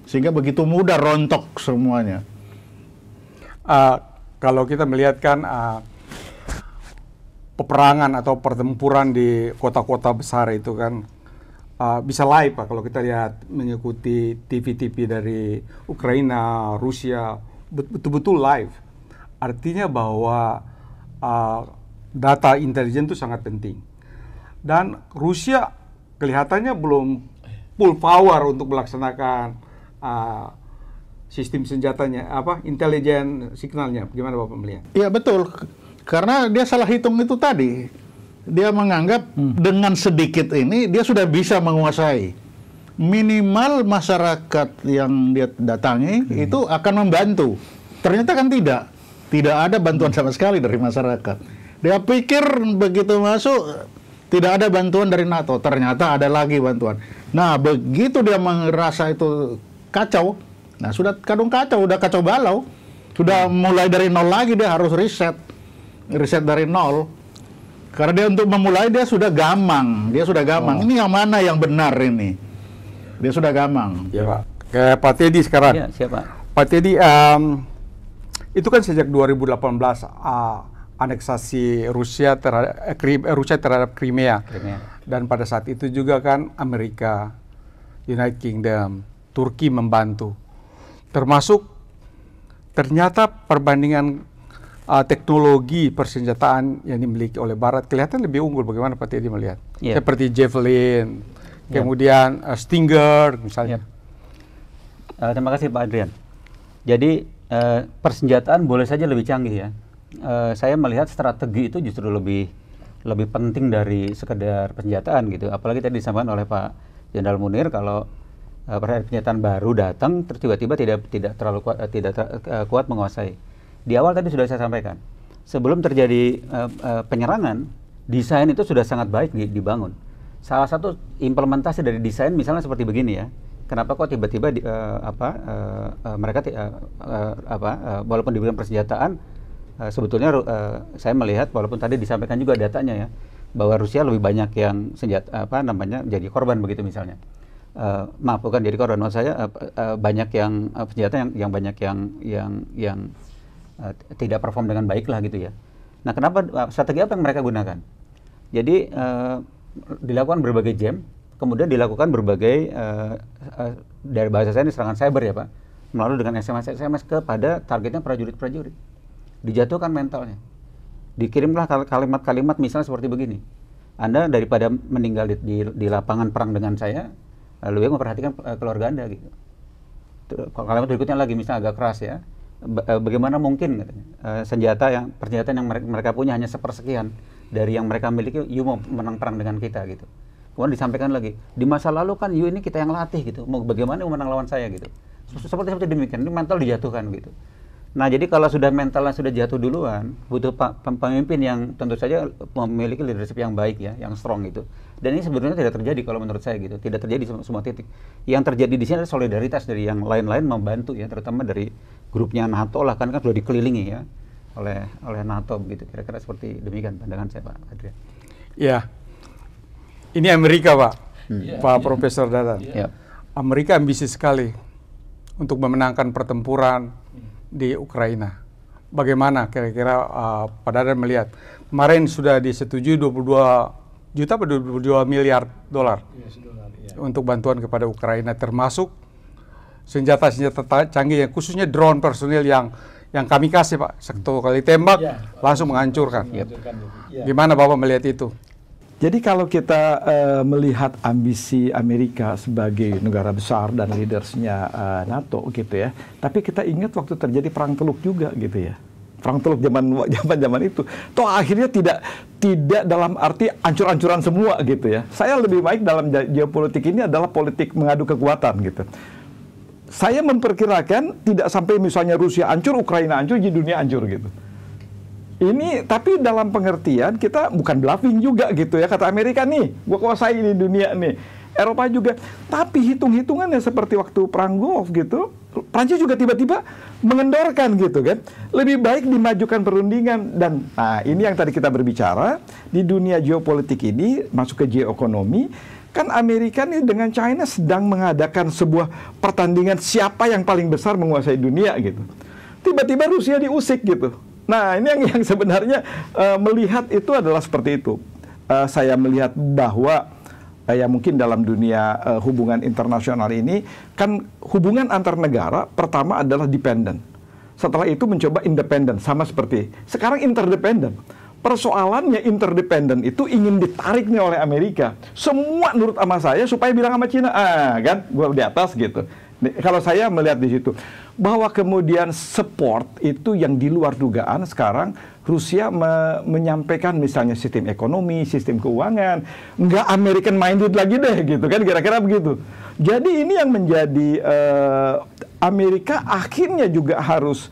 Sehingga begitu mudah rontok semuanya. Kalau kita melihat kan peperangan atau pertempuran di kota-kota besar itu kan bisa live Pak. Kalau kita lihat mengikuti TV-TV dari Ukraina, Rusia, betul-betul live. Artinya bahwa data intelijen itu sangat penting. Dan Rusia kelihatannya belum full power untuk melaksanakan sistem senjatanya, intelijen signalnya. Gimana Bapak melihat? Iya betul, karena dia salah hitung itu tadi. Dia menganggap dengan sedikit ini dia sudah bisa menguasai. Minimal masyarakat yang dia datangi itu akan membantu. Ternyata kan tidak ada bantuan sama sekali dari masyarakat. Dia pikir begitu masuk tidak ada bantuan dari NATO, ternyata ada lagi bantuan. Nah begitu dia merasa itu kacau, nah sudah kadung kacau, udah kacau balau, sudah mulai dari nol lagi, dia harus riset dari nol. Karena dia untuk memulai dia sudah gamang. Ini yang mana yang benar ini? Dia sudah gamang. Ya Pak. Kayak Pak Teddy sekarang. Ya, siapa? Pak Teddy, itu kan sejak 2018 aneksasi Rusia terhadap Crimea. Dan pada saat itu juga kan Amerika, United Kingdom, Turki membantu. Termasuk ternyata perbandingan teknologi persenjataan yang dimiliki oleh Barat kelihatan lebih unggul. Bagaimana Pak Teddy melihat? Yeah. Seperti Javelin, kemudian Stinger misalnya. Terima kasih Pak Adrian. Jadi persenjataan boleh saja lebih canggih ya. Saya melihat strategi itu justru lebih penting dari sekedar persenjataan gitu. Apalagi tadi disampaikan oleh Pak Jenderal Munir kalau persenjataan baru datang terus tiba-tiba tidak terlalu kuat menguasai. Di awal tadi sudah saya sampaikan, sebelum terjadi penyerangan, desain itu sudah sangat baik dibangun. Salah satu implementasi dari desain misalnya seperti begini ya. Kenapa kok tiba-tiba mereka walaupun diberikan persenjataan, sebetulnya saya melihat walaupun tadi disampaikan juga datanya ya, bahwa Rusia lebih banyak yang jadi korban begitu misalnya. Maaf, bukan jadi korban, maksud saya banyak yang senjata yang banyak yang tidak perform dengan baik lah gitu ya. Nah, kenapa strategi apa yang mereka gunakan? Jadi dilakukan berbagai jam, kemudian dilakukan berbagai dari bahasa saya ini serangan cyber ya Pak, melalui dengan SMS kepada targetnya prajurit-prajurit. Dijatuhkan mentalnya. Dikirimlah kalimat-kalimat misalnya seperti begini. Anda daripada meninggal di lapangan perang dengan saya, lebih baik memperhatikan keluarga Anda gitu. Kalimat berikutnya lagi misalnya agak keras ya. bagaimana mungkin katanya, persenjataan yang mereka punya hanya sepersekian dari yang mereka miliki, you mau menang perang dengan kita gitu. Kemudian disampaikan lagi, di masa lalu kan you ini kita yang latih gitu, mau bagaimana you menang lawan saya gitu. Seperti demikian, ini mental dijatuhkan gitu. Nah, jadi kalau sudah mentalnya sudah jatuh duluan, butuh pemimpin yang tentu saja memiliki leadership yang baik ya, yang strong gitu. Dan ini sebenarnya tidak terjadi kalau menurut saya gitu, tidak terjadi di semua titik. Yang terjadi di sini adalah solidaritas dari yang lain-lain membantu ya, terutama dari grupnya NATO lah, kan sudah dikelilingi ya oleh NATO begitu. Kira-kira seperti demikian pandangan saya, Pak Adrian. Ya, ini Amerika, Pak, Pak Profesor Dadan. Ya. Amerika ambisius sekali untuk memenangkan pertempuran di Ukraina. Bagaimana kira-kira Pak Dadan melihat? Kemarin sudah disetujui 22 juta atau 22 miliar dolar untuk bantuan kepada Ukraina, termasuk senjata-senjata canggih yang khususnya drone personil yang kami kasih, Pak. Satu kali tembak langsung menghancurkan. Gimana Bapak melihat itu? Jadi kalau kita melihat ambisi Amerika sebagai negara besar dan leadersnya NATO gitu ya, tapi kita ingat waktu terjadi perang Teluk juga gitu ya, perang Teluk zaman itu, toh akhirnya tidak dalam arti ancur-ancuran semua gitu ya. Saya lebih baik dalam geopolitik ini adalah politik mengadu kekuatan gitu. Saya memperkirakan tidak sampai misalnya Rusia hancur, Ukraina hancur, jadi dunia hancur gitu. Ini tapi dalam pengertian kita bukan bluffing juga gitu ya, kata Amerika nih, gua kuasai di dunia nih, Eropa juga. Tapi hitung-hitungannya seperti waktu perang Gulf gitu, Prancis juga tiba-tiba mengendorkan gitu kan, lebih baik dimajukan perundingan. Dan nah ini yang tadi kita berbicara di dunia geopolitik ini, masuk ke geoekonomi, kan Amerika nih dengan China sedang mengadakan sebuah pertandingan siapa yang paling besar menguasai dunia gitu. Tiba-tiba Rusia diusik gitu. Nah, ini yang sebenarnya melihat itu adalah seperti itu. Saya melihat bahwa ya mungkin dalam dunia hubungan internasional ini, kan hubungan antar negara pertama adalah dependent. Setelah itu mencoba independen, sama seperti sekarang interdependen. Persoalannya interdependen itu ingin ditarik nih oleh Amerika. Semua nurut sama saya supaya bilang sama Cina, kan, gua di atas gitu. Kalau saya melihat di situ, bahwa kemudian support itu yang di luar dugaan sekarang Rusia menyampaikan misalnya sistem ekonomi, sistem keuangan, nggak American minded lagi deh gitu kan, kira-kira begitu. Jadi ini yang menjadi Amerika akhirnya juga harus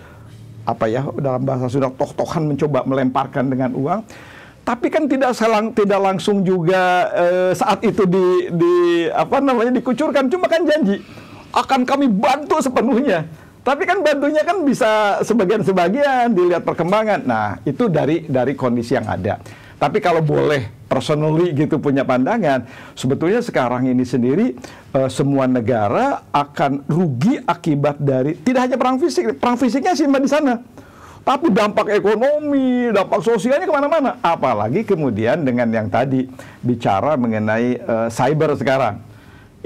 apa ya, dalam bahasa sudah toh-tohan mencoba melemparkan dengan uang. Tapi kan tidak langsung juga saat itu dikucurkan, cuma kan janji akan kami bantu sepenuhnya. Tapi kan bantunya kan bisa sebagian-sebagian, dilihat perkembangan. Nah, itu dari kondisi yang ada. Tapi kalau boleh personally gitu punya pandangan, sebetulnya sekarang ini sendiri semua negara akan rugi akibat dari tidak hanya perang fisik. Perang fisiknya sih di sana. Tapi dampak ekonomi, dampak sosialnya kemana-mana. Apalagi kemudian dengan yang tadi bicara mengenai cyber sekarang.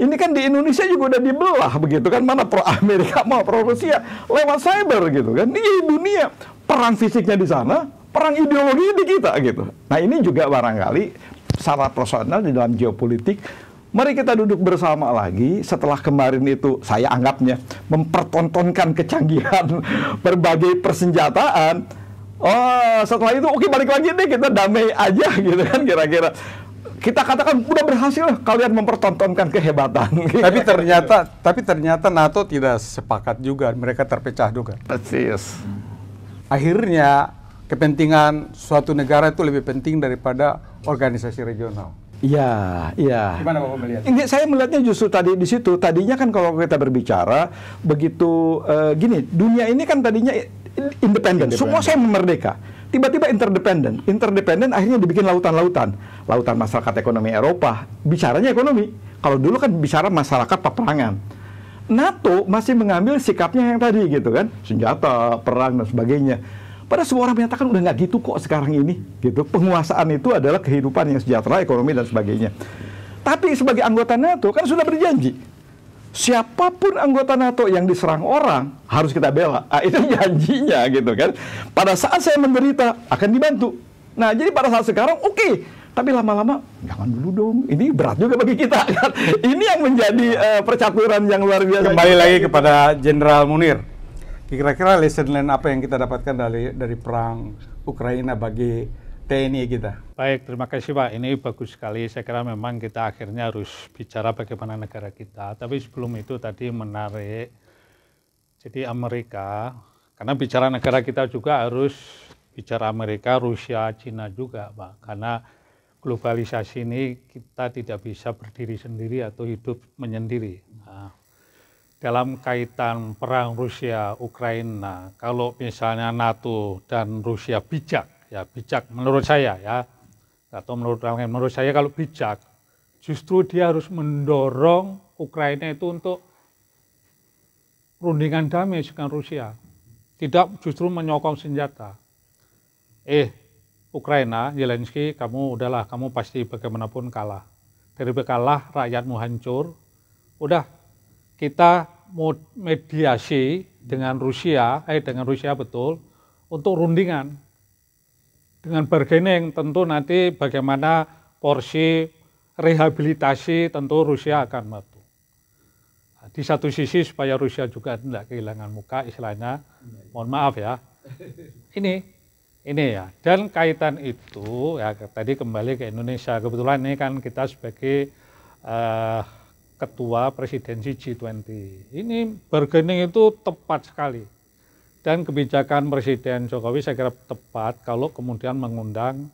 Ini kan di Indonesia juga udah dibelah begitu kan, mana pro Amerika mau pro Rusia lewat cyber gitu kan. Ini dunia perang fisiknya di sana, perang ideologi di kita gitu. Nah ini juga barangkali secara personal di dalam geopolitik. Mari kita duduk bersama lagi setelah kemarin itu saya anggapnya mempertontonkan kecanggihan berbagai persenjataan. Oh setelah itu oke, balik lagi deh, kita damai aja gitu kan kira-kira. Kita katakan udah berhasil kalian mempertontonkan kehebatan. Tapi ternyata NATO tidak sepakat juga, mereka terpecah juga. Persis. Akhirnya kepentingan suatu negara itu lebih penting daripada organisasi regional. Iya. Gimana Bapak melihat? Saya melihatnya justru tadi di situ. Tadinya kan kalau kita berbicara begitu gini, dunia ini kan tadinya independen. Semua saya merdeka. Tiba-tiba interdependen akhirnya dibikin lautan masyarakat ekonomi Eropa, bicaranya ekonomi. Kalau dulu kan bicara masyarakat peperangan. NATO masih mengambil sikapnya yang tadi gitu kan, senjata, perang dan sebagainya. Pada semua orang menyatakan udah nggak gitu kok sekarang ini, gitu. Penguasaan itu adalah kehidupan yang sejahtera, ekonomi dan sebagainya. Tapi sebagai anggota NATO kan sudah berjanji. Siapapun anggota NATO yang diserang orang harus kita bela. Itu janjinya gitu kan. Pada saat saya menderita akan dibantu. Nah jadi pada saat sekarang oke. Tapi lama-lama jangan dulu dong. Ini berat juga bagi kita kan. Ini yang menjadi percaturan yang luar biasa. Kembali lagi kepada Jenderal Munir. Kira-kira lesson learned apa yang kita dapatkan dari perang Ukraina bagi TNI kita? Baik, terima kasih Pak. Ini bagus sekali. Saya kira memang kita akhirnya harus bicara bagaimana negara kita. Tapi sebelum itu tadi menarik. Jadi Amerika, karena bicara negara kita juga harus bicara Amerika, Rusia, Cina juga Pak. Karena globalisasi ini kita tidak bisa berdiri sendiri atau hidup menyendiri. Nah, dalam kaitan perang Rusia, Ukraina, kalau misalnya NATO dan Rusia bijak, ya bijak menurut saya ya, atau menurut saya kalau bijak, justru dia harus mendorong Ukraina itu untuk rundingan damai dengan Rusia, tidak justru menyokong senjata. Ukraina, Zelensky, kamu udahlah, kamu pasti bagaimanapun kalah. Daripada kalah, rakyatmu hancur. Udah, kita mau mediasi dengan Rusia betul, untuk rundingan. Dengan bargaining tentu nanti bagaimana porsi rehabilitasi tentu Rusia akan maju. Di satu sisi supaya Rusia juga tidak kehilangan muka, istilahnya, mohon maaf ya. Ini ya, dan kaitan itu ya tadi kembali ke Indonesia. Kebetulan ini kan kita sebagai ketua presidensi G20. Ini bargaining itu tepat sekali. Dan kebijakan Presiden Jokowi saya kira tepat kalau kemudian mengundang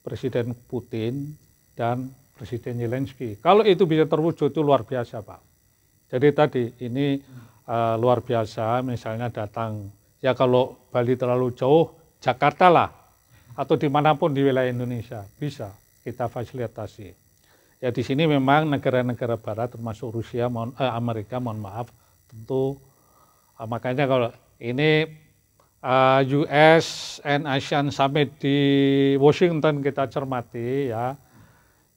Presiden Putin dan Presiden Zelensky. Kalau itu bisa terwujud itu luar biasa Pak. Jadi tadi ini luar biasa, misalnya datang, ya kalau Bali terlalu jauh, Jakarta lah, atau dimanapun di wilayah Indonesia, bisa kita fasilitasi. Ya di sini memang negara-negara Barat termasuk Rusia, Amerika, mohon maaf, tentu makanya kalau ini US and ASEAN Summit di Washington kita cermati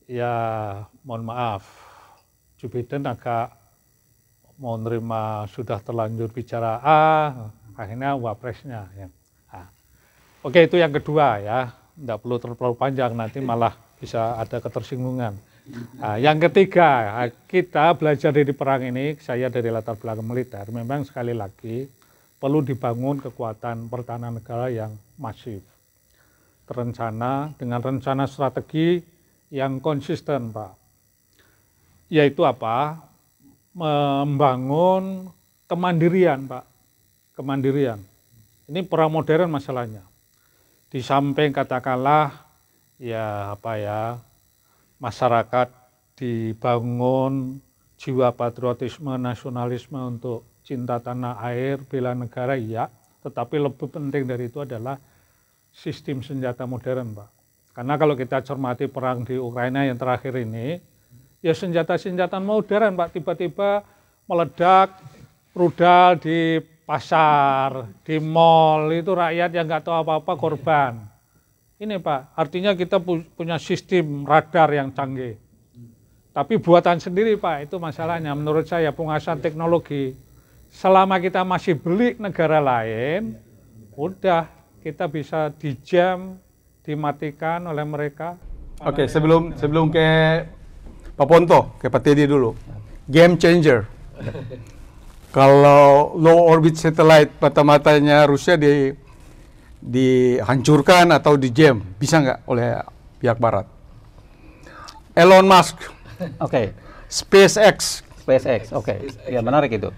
ya mohon maaf, Joe Biden agak mau nerima sudah terlanjur bicara akhirnya wapresnya ya. Oke, itu yang kedua ya, tidak perlu terlalu panjang nanti malah bisa ada ketersinggungan. Yang ketiga, kita belajar dari perang ini, saya dari latar belakang militer, memang sekali lagi perlu dibangun kekuatan pertahanan negara yang masif, terencana dengan rencana strategi yang konsisten Pak. Yaitu apa? Membangun kemandirian Pak, kemandirian. Ini perang modern masalahnya. Di samping katakanlah ya masyarakat dibangun jiwa patriotisme, nasionalisme untuk cinta tanah air, bela negara ya, tetapi lebih penting dari itu adalah sistem senjata modern Pak. Karena kalau kita cermati perang di Ukraina yang terakhir ini, ya senjata-senjata modern Pak, tiba-tiba meledak rudal di pasar, di mall, itu rakyat yang nggak tahu apa-apa korban. Ini Pak, artinya kita punya sistem radar yang canggih. Tapi buatan sendiri Pak, itu masalahnya menurut saya penguasaan teknologi. Selama kita masih beli negara lain, udah kita bisa dijam, dimatikan oleh mereka. Oke, sebelum ke Pak Ponto, ke Pak Teddy dulu. Game changer. Kalau low orbit satellite mata-matanya Rusia dihancurkan atau dijam, bisa nggak oleh pihak Barat? Elon Musk. Oke. SpaceX. Oke. Ya menarik itu.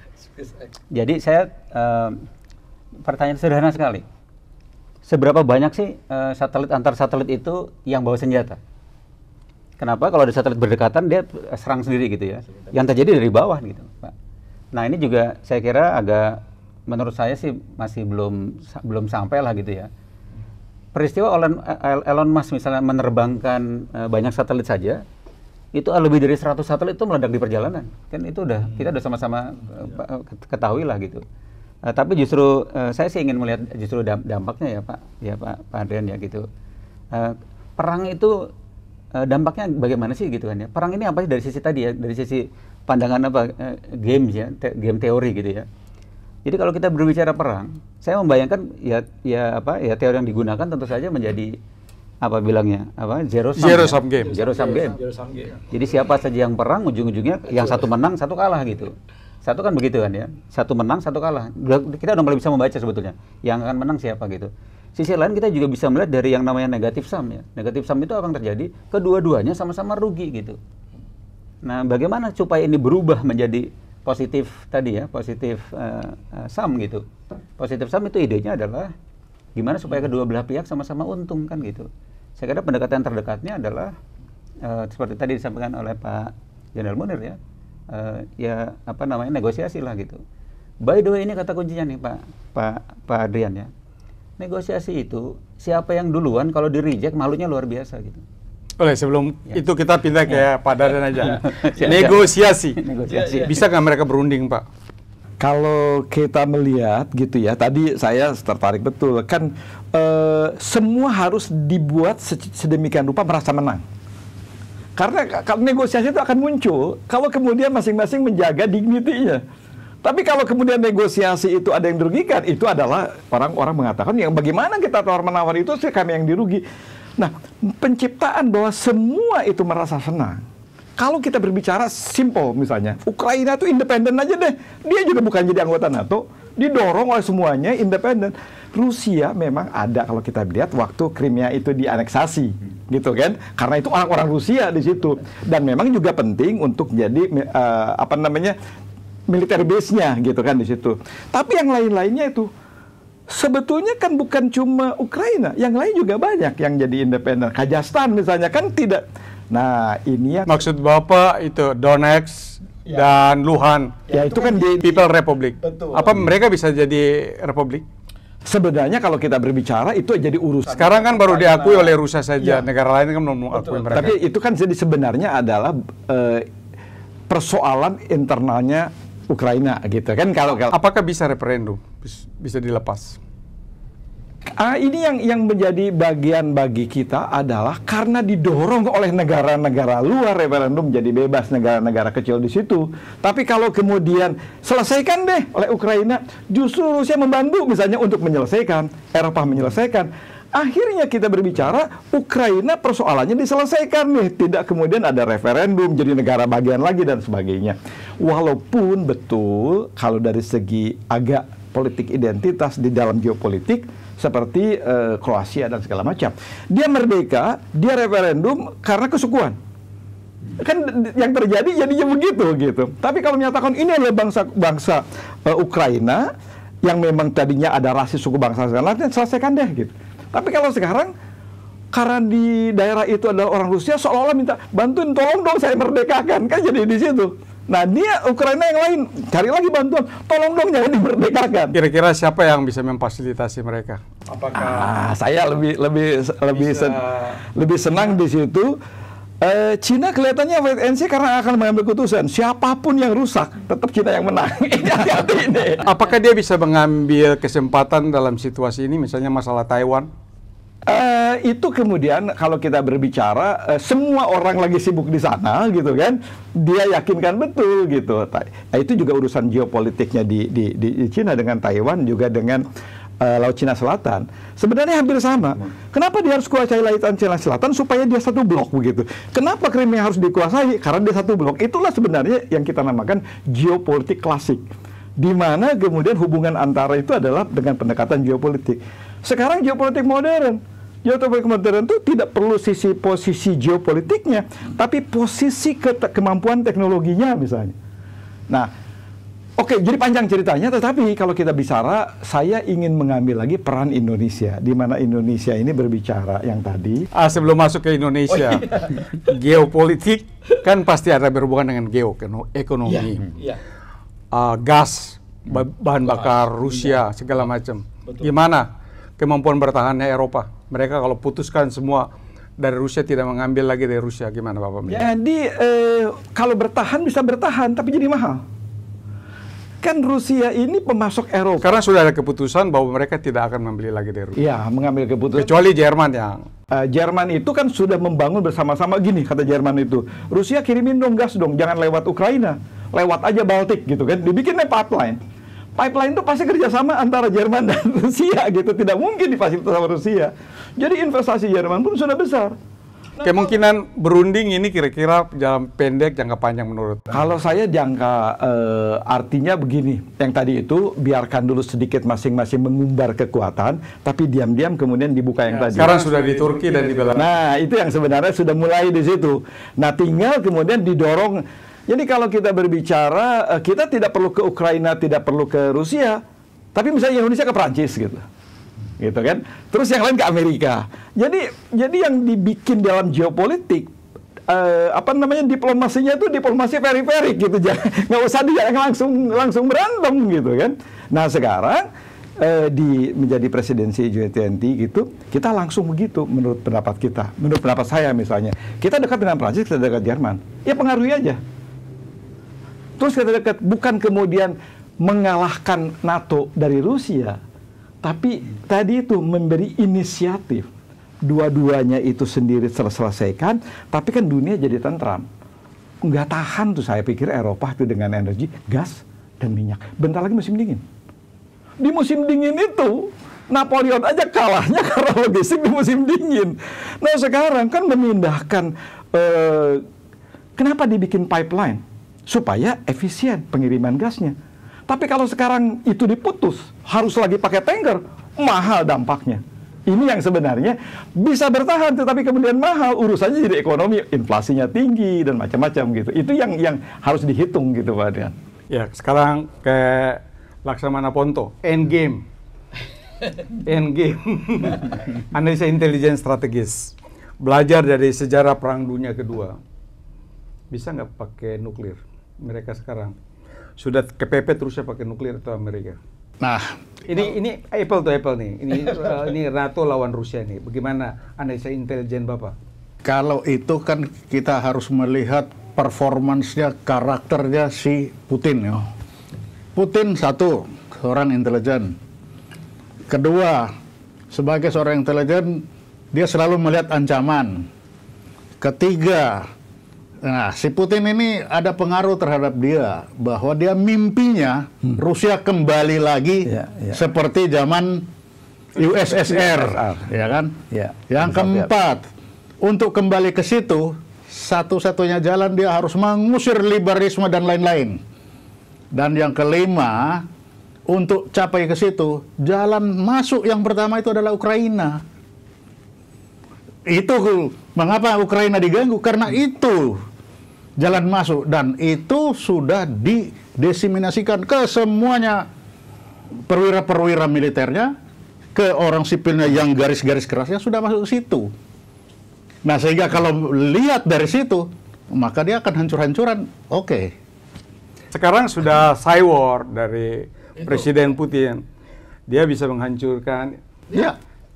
Jadi saya pertanyaan sederhana sekali. Seberapa banyak sih satelit antar satelit itu yang bawa senjata? Kenapa kalau ada satelit berdekatan dia serang sendiri gitu ya? Yang terjadi dari bawah gitu, Pak. Nah ini juga saya kira agak menurut saya sih masih belum sampai lah gitu ya. Peristiwa Elon Musk misalnya menerbangkan banyak satelit saja, itu lebih dari 100 satelit itu meledak di perjalanan. Kan itu kita udah sama-sama ketahui lah gitu. Tapi justru saya sih ingin melihat justru dampaknya ya Pak Adrian ya gitu. Perang itu dampaknya bagaimana sih gitu kan ya? Perang ini apa sih dari sisi tadi ya, dari sisi pandangan games ya, game teori gitu ya. Jadi kalau kita berbicara perang, saya membayangkan ya teori yang digunakan tentu saja menjadi zero sum game. Jadi siapa saja yang perang ujung-ujungnya yang satu menang, satu kalah gitu. Satu kan begitu kan ya, satu menang, satu kalah. Kita udah mulai bisa membaca sebetulnya, yang akan menang siapa gitu. Sisi lain kita juga bisa melihat dari yang namanya negatif sum ya. Negatif sum itu apa yang terjadi? Kedua-duanya sama-sama rugi gitu. Nah, bagaimana supaya ini berubah menjadi positif tadi ya, positif sum gitu. Positif sum itu idenya adalah gimana supaya kedua belah pihak sama-sama untung kan gitu. Saya kira pendekatan terdekatnya adalah seperti tadi disampaikan oleh Pak Jenderal Munir ya. Ya apa namanya, negosiasi lah gitu. By the way, ini kata kuncinya nih Pak Adrian ya. Negosiasi itu siapa yang duluan, kalau di reject malunya luar biasa gitu. Oleh sebelum itu kita pindah ke Pak Dardan aja. Siap. Negosiasi. Negosiasi. Bisa nggak mereka berunding, Pak? Kalau kita melihat gitu ya, tadi saya tertarik betul kan, semua harus dibuat sedemikian rupa merasa menang. Karena kalau negosiasi itu akan muncul kalau kemudian masing-masing menjaga dignity-nya. Tapi kalau kemudian negosiasi itu ada yang dirugikan, itu adalah orang-orang mengatakan yang bagaimana kita tawar-menawar itu sih kami yang dirugi. Nah, penciptaan bahwa semua itu merasa senang. Kalau kita berbicara simple misalnya, Ukraina itu independen aja deh. Dia juga bukan jadi anggota NATO, didorong oleh semuanya independen. Rusia memang ada kalau kita lihat waktu Crimea itu dianeksasi, gitu kan? Karena itu orang-orang Rusia di situ. Dan memang juga penting untuk jadi militer base-nya gitu kan di situ. Tapi yang lain-lainnya itu sebetulnya kan bukan cuma Ukraina, yang lain juga banyak yang jadi independen. Kazakhstan misalnya kan tidak. Nah, ini ya Maksud Bapak itu Donetsk dan Luhan. ya itu kan di People Republic. Betul. Apa mereka bisa jadi republik? sebenarnya kalau kita berbicara itu jadi urusan. Sekarang kan baru diakui oleh Rusia saja. Iya. Negara lain kan belum mengakui mereka. Tapi itu kan jadi sebenarnya adalah persoalan internalnya Ukraina gitu kan. Kalau Apakah bisa referendum? Bisa dilepas? Ini yang menjadi bagian bagi kita adalah karena didorong oleh negara-negara luar referendum jadi bebas, negara-negara kecil di situ. Tapi kalau kemudian selesaikan deh oleh Ukraina, justru Rusia membantu misalnya untuk menyelesaikan, Eropa menyelesaikan. Akhirnya kita berbicara Ukraina persoalannya diselesaikan nih, tidak kemudian ada referendum jadi negara bagian lagi dan sebagainya. Walaupun betul kalau dari segi agak politik identitas di dalam geopolitik seperti Kroasia dan segala macam. Dia merdeka, dia referendum karena kesukuan. Kan yang terjadi jadinya begitu gitu. Tapi kalau menyatakan ini adalah bangsa Ukraina yang memang tadinya ada rasis suku bangsa segala macam, selesaikan deh gitu. Tapi kalau sekarang karena di daerah itu adalah orang Rusia, seolah-olah minta bantuin, tolong dong saya merdekakan, kan jadi di situ. Nah, dia Ukraina yang lain cari lagi bantuan, tolong dong jangan dimerdekakan. Kira-kira siapa yang bisa memfasilitasi mereka? Apakah Saya lebih senang di situ. Cina kelihatannya wait and see karena akan mengambil keputusan. Siapapun yang rusak, tetap Cina yang menang. Ini. Apakah dia bisa mengambil kesempatan dalam situasi ini, misalnya masalah Taiwan? Itu kemudian kalau kita berbicara semua orang lagi sibuk di sana gitu kan, dia yakinkan betul gitu. Itu juga urusan geopolitiknya di Cina dengan Taiwan juga dengan Laut Cina Selatan. Sebenarnya hampir sama. Kenapa dia harus kuasai Laut Cina Selatan supaya dia satu blok begitu? Kenapa Crimea harus dikuasai? Karena dia satu blok. Itulah sebenarnya yang kita namakan geopolitik klasik. Di mana kemudian hubungan antara itu adalah dengan pendekatan geopolitik. Sekarang geopolitik modern. Geopolitik modern itu tidak perlu posisi geopolitiknya, tapi posisi kemampuan teknologinya misalnya. Nah, oke, jadi panjang ceritanya, tetapi kalau kita bicara, saya ingin mengambil lagi peran Indonesia, di mana Indonesia ini berbicara yang tadi. Sebelum masuk ke Indonesia, geopolitik kan pasti ada berhubungan dengan geoekonomi, gas, bahan bakar Rusia, segala macam. Gimana kemampuan bertahannya Eropa? Mereka kalau putuskan semua dari Rusia, tidak mengambil lagi dari Rusia, gimana Bapak? Jadi kalau bertahan bisa bertahan, tapi jadi mahal. Kan Rusia ini pemasok Eropa. Karena sudah ada keputusan bahwa mereka tidak akan membeli lagi dari Rusia. Iya, mengambil keputusan. Kecuali Jerman yang... Jerman itu kan sudah membangun bersama-sama gini, kata Jerman itu. Rusia kirimin dong gas dong, jangan lewat Ukraina. Lewat aja Baltik gitu kan, dibikinnya pipeline. Pipeline itu pasti kerjasama antara Jerman dan Rusia gitu, tidak mungkin difasilitasi sama Rusia. Jadi investasi Jerman pun sudah besar. Kemungkinan berunding ini kira-kira dalam pendek, jangka panjang menurut. Kalau saya jangka artinya begini, yang tadi itu biarkan dulu sedikit masing-masing mengumbar kekuatan, tapi diam-diam kemudian dibuka yang tadi. Sekarang sudah di Turki dan di Belarus. Nah, itu yang sebenarnya sudah mulai di situ. Nah, tinggal kemudian didorong. Jadi kalau kita berbicara, kita tidak perlu ke Ukraina, tidak perlu ke Rusia, tapi misalnya Indonesia ke Prancis gitu. Gitu kan? Terus yang lain ke Amerika. Jadi yang dibikin dalam geopolitik diplomasinya itu diplomasi peri-peri gitu, nggak usah dia langsung berantem gitu kan. Nah sekarang menjadi presidensi G20 gitu, kita langsung begitu menurut pendapat kita, menurut pendapat saya misalnya, kita dekat dengan Prancis, kita dekat Jerman, ya pengaruhi aja. Terus kita dekat, bukan kemudian mengalahkan NATO dari Rusia, tapi tadi itu memberi inisiatif. Dua-duanya itu sendiri terselesaikan, tapi kan dunia jadi tentram. Nggak tahan tuh saya pikir Eropa itu dengan energi, gas, dan minyak. Bentar lagi musim dingin. Di musim dingin itu, Napoleon aja kalahnya karena logistik di musim dingin. Nah sekarang kan memindahkan, kenapa dibikin pipeline? Supaya efisien pengiriman gasnya. Tapi kalau sekarang itu diputus, harus lagi pakai tanker, mahal dampaknya. Ini yang sebenarnya bisa bertahan, tetapi kemudian mahal, urusannya jadi ekonomi, inflasinya tinggi, dan macam-macam gitu. Itu yang harus dihitung gitu Pak Adrian. Ya, sekarang ke Laksamana Ponto, endgame. Endgame. Analisa intelijen strategis. Belajar dari sejarah Perang Dunia Kedua. Bisa nggak pakai nuklir mereka sekarang? Sudah kepepet Rusia pakai nuklir atau Amerika? Nah, ini apple to apple nih. Ini NATO lawan Rusia nih. Bagaimana analisa intelijen Bapak? kalau itu kan kita harus melihat performansnya, karakternya si Putin ya. Putin satu, seorang intelijen. Kedua, sebagai seorang intelijen, dia selalu melihat ancaman. Ketiga, nah, si Putin ini ada pengaruh terhadap dia bahwa dia mimpinya Rusia kembali lagi seperti zaman USSR, ya kan? Ya, Yang keempat, untuk kembali ke situ, satu-satunya jalan dia harus mengusir liberalisme dan lain-lain. Dan yang kelima, untuk capai ke situ, jalan masuk yang pertama itu adalah Ukraina. Itu mengapa Ukraina diganggu, karena itu jalan masuk, dan itu sudah didesiminasikan ke semuanya, perwira-perwira militernya, ke orang sipilnya yang garis-garis kerasnya sudah masuk ke situ. Nah, sehingga kalau lihat dari situ, maka dia akan hancur-hancuran. Oke. Sekarang sudah cywar dari Presiden Putin. Dia bisa menghancurkan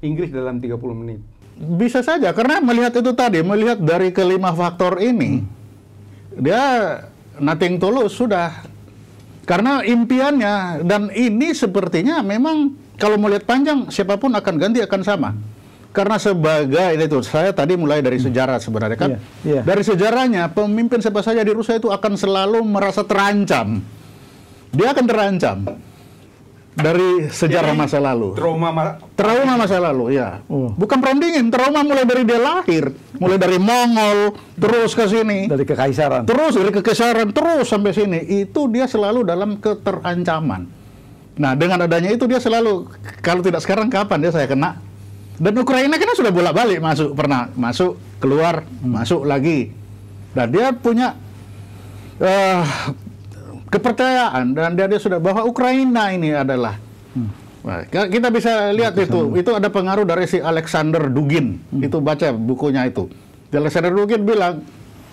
Inggris dalam 30 menit. Bisa saja, karena melihat itu tadi, melihat dari kelima faktor ini, dia nothing tulus sudah. Karena impiannya, dan ini sepertinya memang kalau melihat panjang, siapapun akan ganti akan sama. Karena sebagai itu, saya tadi mulai dari sejarah sebenarnya kan. Dari sejarahnya, pemimpin siapa saja di Rusia itu akan selalu merasa terancam. Dia akan terancam dari sejarah masa lalu. Trauma masa lalu, ya. Bukan perang dingin, trauma mulai dari dia lahir. Mulai dari Mongol, terus ke sini. Dari kekaisaran. Terus dari kekaisaran, terus sampai sini. Itu dia selalu dalam keterancaman. Nah, dengan adanya itu dia selalu, kalau tidak sekarang kapan dia saya kena. Dan Ukraina kan sudah bolak-balik masuk, pernah masuk, keluar, masuk lagi. Dan dia punya kepercayaan, dan dia sudah bahwa Ukraina ini adalah nah, kita bisa lihat itu ada pengaruh dari si Alexander Dugin. Itu baca bukunya itu. Alexander Dugin bilang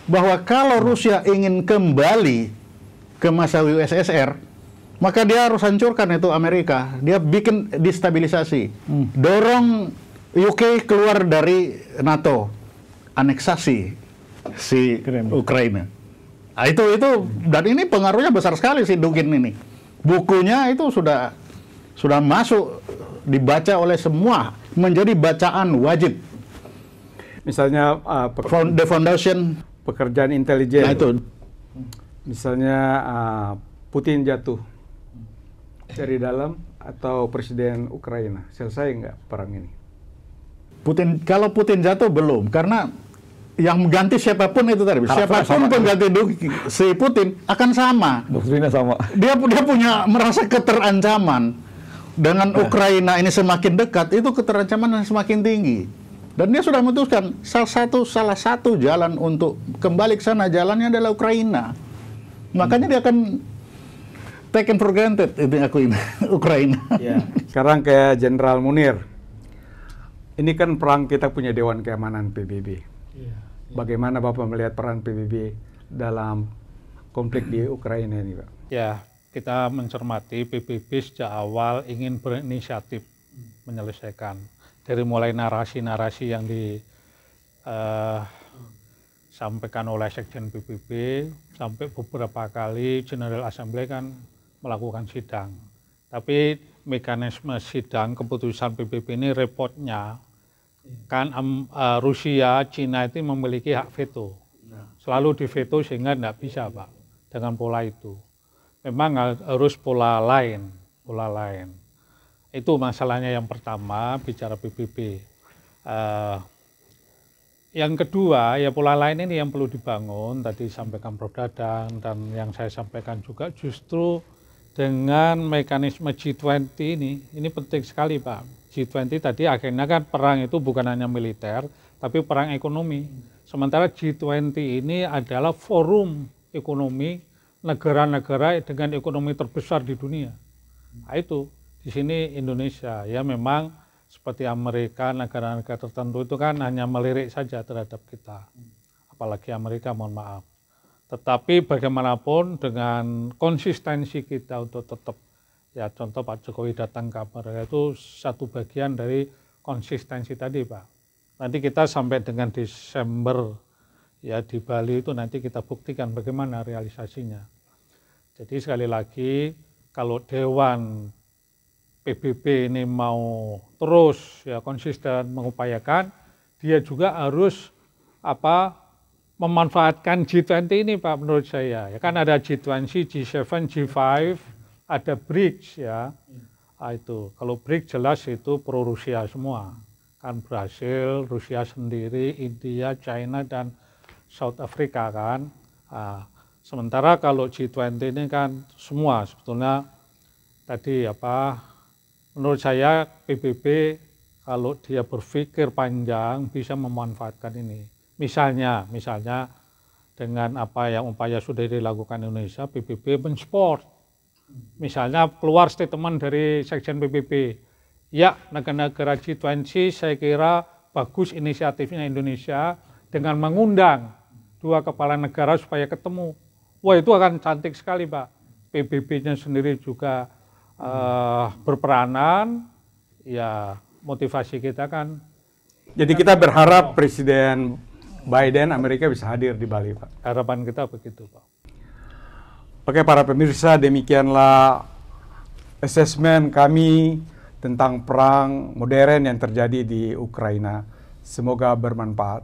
bahwa kalau Rusia ingin kembali ke masa USSR, maka dia harus hancurkan itu Amerika. Dia bikin destabilisasi, dorong UK keluar dari NATO, aneksasi si Ukraina. Nah, itu dan ini pengaruhnya besar sekali si Dugin ini. Bukunya itu sudah masuk, dibaca oleh semua, menjadi bacaan wajib. Misalnya The Foundation, pekerjaan intelijen. nah itu. Misalnya Putin jatuh dari dalam atau presiden Ukraina, selesai nggak perang ini? Kalau Putin jatuh belum, karena yang mengganti siapapun itu tadi, siapapun pengganti si Putin akan sama. Doktrinnya sama. Dia punya merasa keterancaman dengan Ukraina ini semakin dekat, itu keterancaman semakin tinggi. Dan dia sudah memutuskan salah satu jalan untuk kembali ke sana, jalannya adalah Ukraina. Makanya dia akan taken for granted itu aku ini Ukraina. Ya. Sekarang kayak Jenderal Munir. Ini kan perang kita punya Dewan Keamanan PBB. Bagaimana Bapak melihat peran PBB dalam konflik di Ukraina ini, Pak? Ya, kita mencermati PBB sejak awal ingin berinisiatif menyelesaikan. Dari mulai narasi-narasi yang disampaikan oleh Sekjen PBB, sampai beberapa kali General Assembly kan melakukan sidang. Tapi mekanisme sidang keputusan PBB ini repotnya, kan Rusia, Cina itu memiliki hak veto. Selalu diveto sehingga tidak bisa, Pak, dengan pola itu. Memang harus pola lain. Itu masalahnya yang pertama, bicara PBB. Yang kedua, ya pola lain ini yang perlu dibangun, tadi sampaikan Prof. Dadang, dan yang saya sampaikan juga justru dengan mekanisme G20 ini penting sekali, Pak. G20 tadi akhirnya kan perang itu bukan hanya militer, tapi perang ekonomi. Sementara G20 ini adalah forum ekonomi negara-negara dengan ekonomi terbesar di dunia. Nah, itu. Di sini Indonesia, ya memang seperti Amerika, negara-negara tertentu itu kan hanya melirik saja terhadap kita. Apalagi Amerika, mohon maaf. Tetapi bagaimanapun dengan konsistensi kita untuk tetap, ya contoh Pak Jokowi datang ke Amerika itu satu bagian dari konsistensi tadi, Pak. Nanti kita sampai dengan Desember ya di Bali itu nanti kita buktikan bagaimana realisasinya. Jadi sekali lagi kalau Dewan PBB ini mau terus ya konsisten mengupayakan, dia juga harus memanfaatkan G20 ini, Pak, menurut saya. Ya kan ada G20, G7, G5, ada BRICS ya. Itu kalau BRICS jelas itu pro Rusia semua. Kan Brasil, Rusia sendiri, India, China dan South Africa kan. Sementara kalau G20 ini kan semua sebetulnya tadi menurut saya PBB kalau dia berpikir panjang bisa memanfaatkan ini. Misalnya dengan apa yang upaya sudah dilakukan Indonesia, PBB mensupport. Misalnya keluar statement dari Sekjen PBB, ya negara-negara G20 saya kira bagus inisiatifnya Indonesia dengan mengundang dua kepala negara supaya ketemu. Wah, itu akan cantik sekali, Pak. PBB-nya sendiri juga berperanan, ya motivasi kita kan. Jadi kita berharap Presiden Biden Amerika bisa hadir di Bali, Pak. Harapan kita begitu, Pak. Oke, para pemirsa, demikianlah asesmen kami tentang perang modern yang terjadi di Ukraina. Semoga bermanfaat.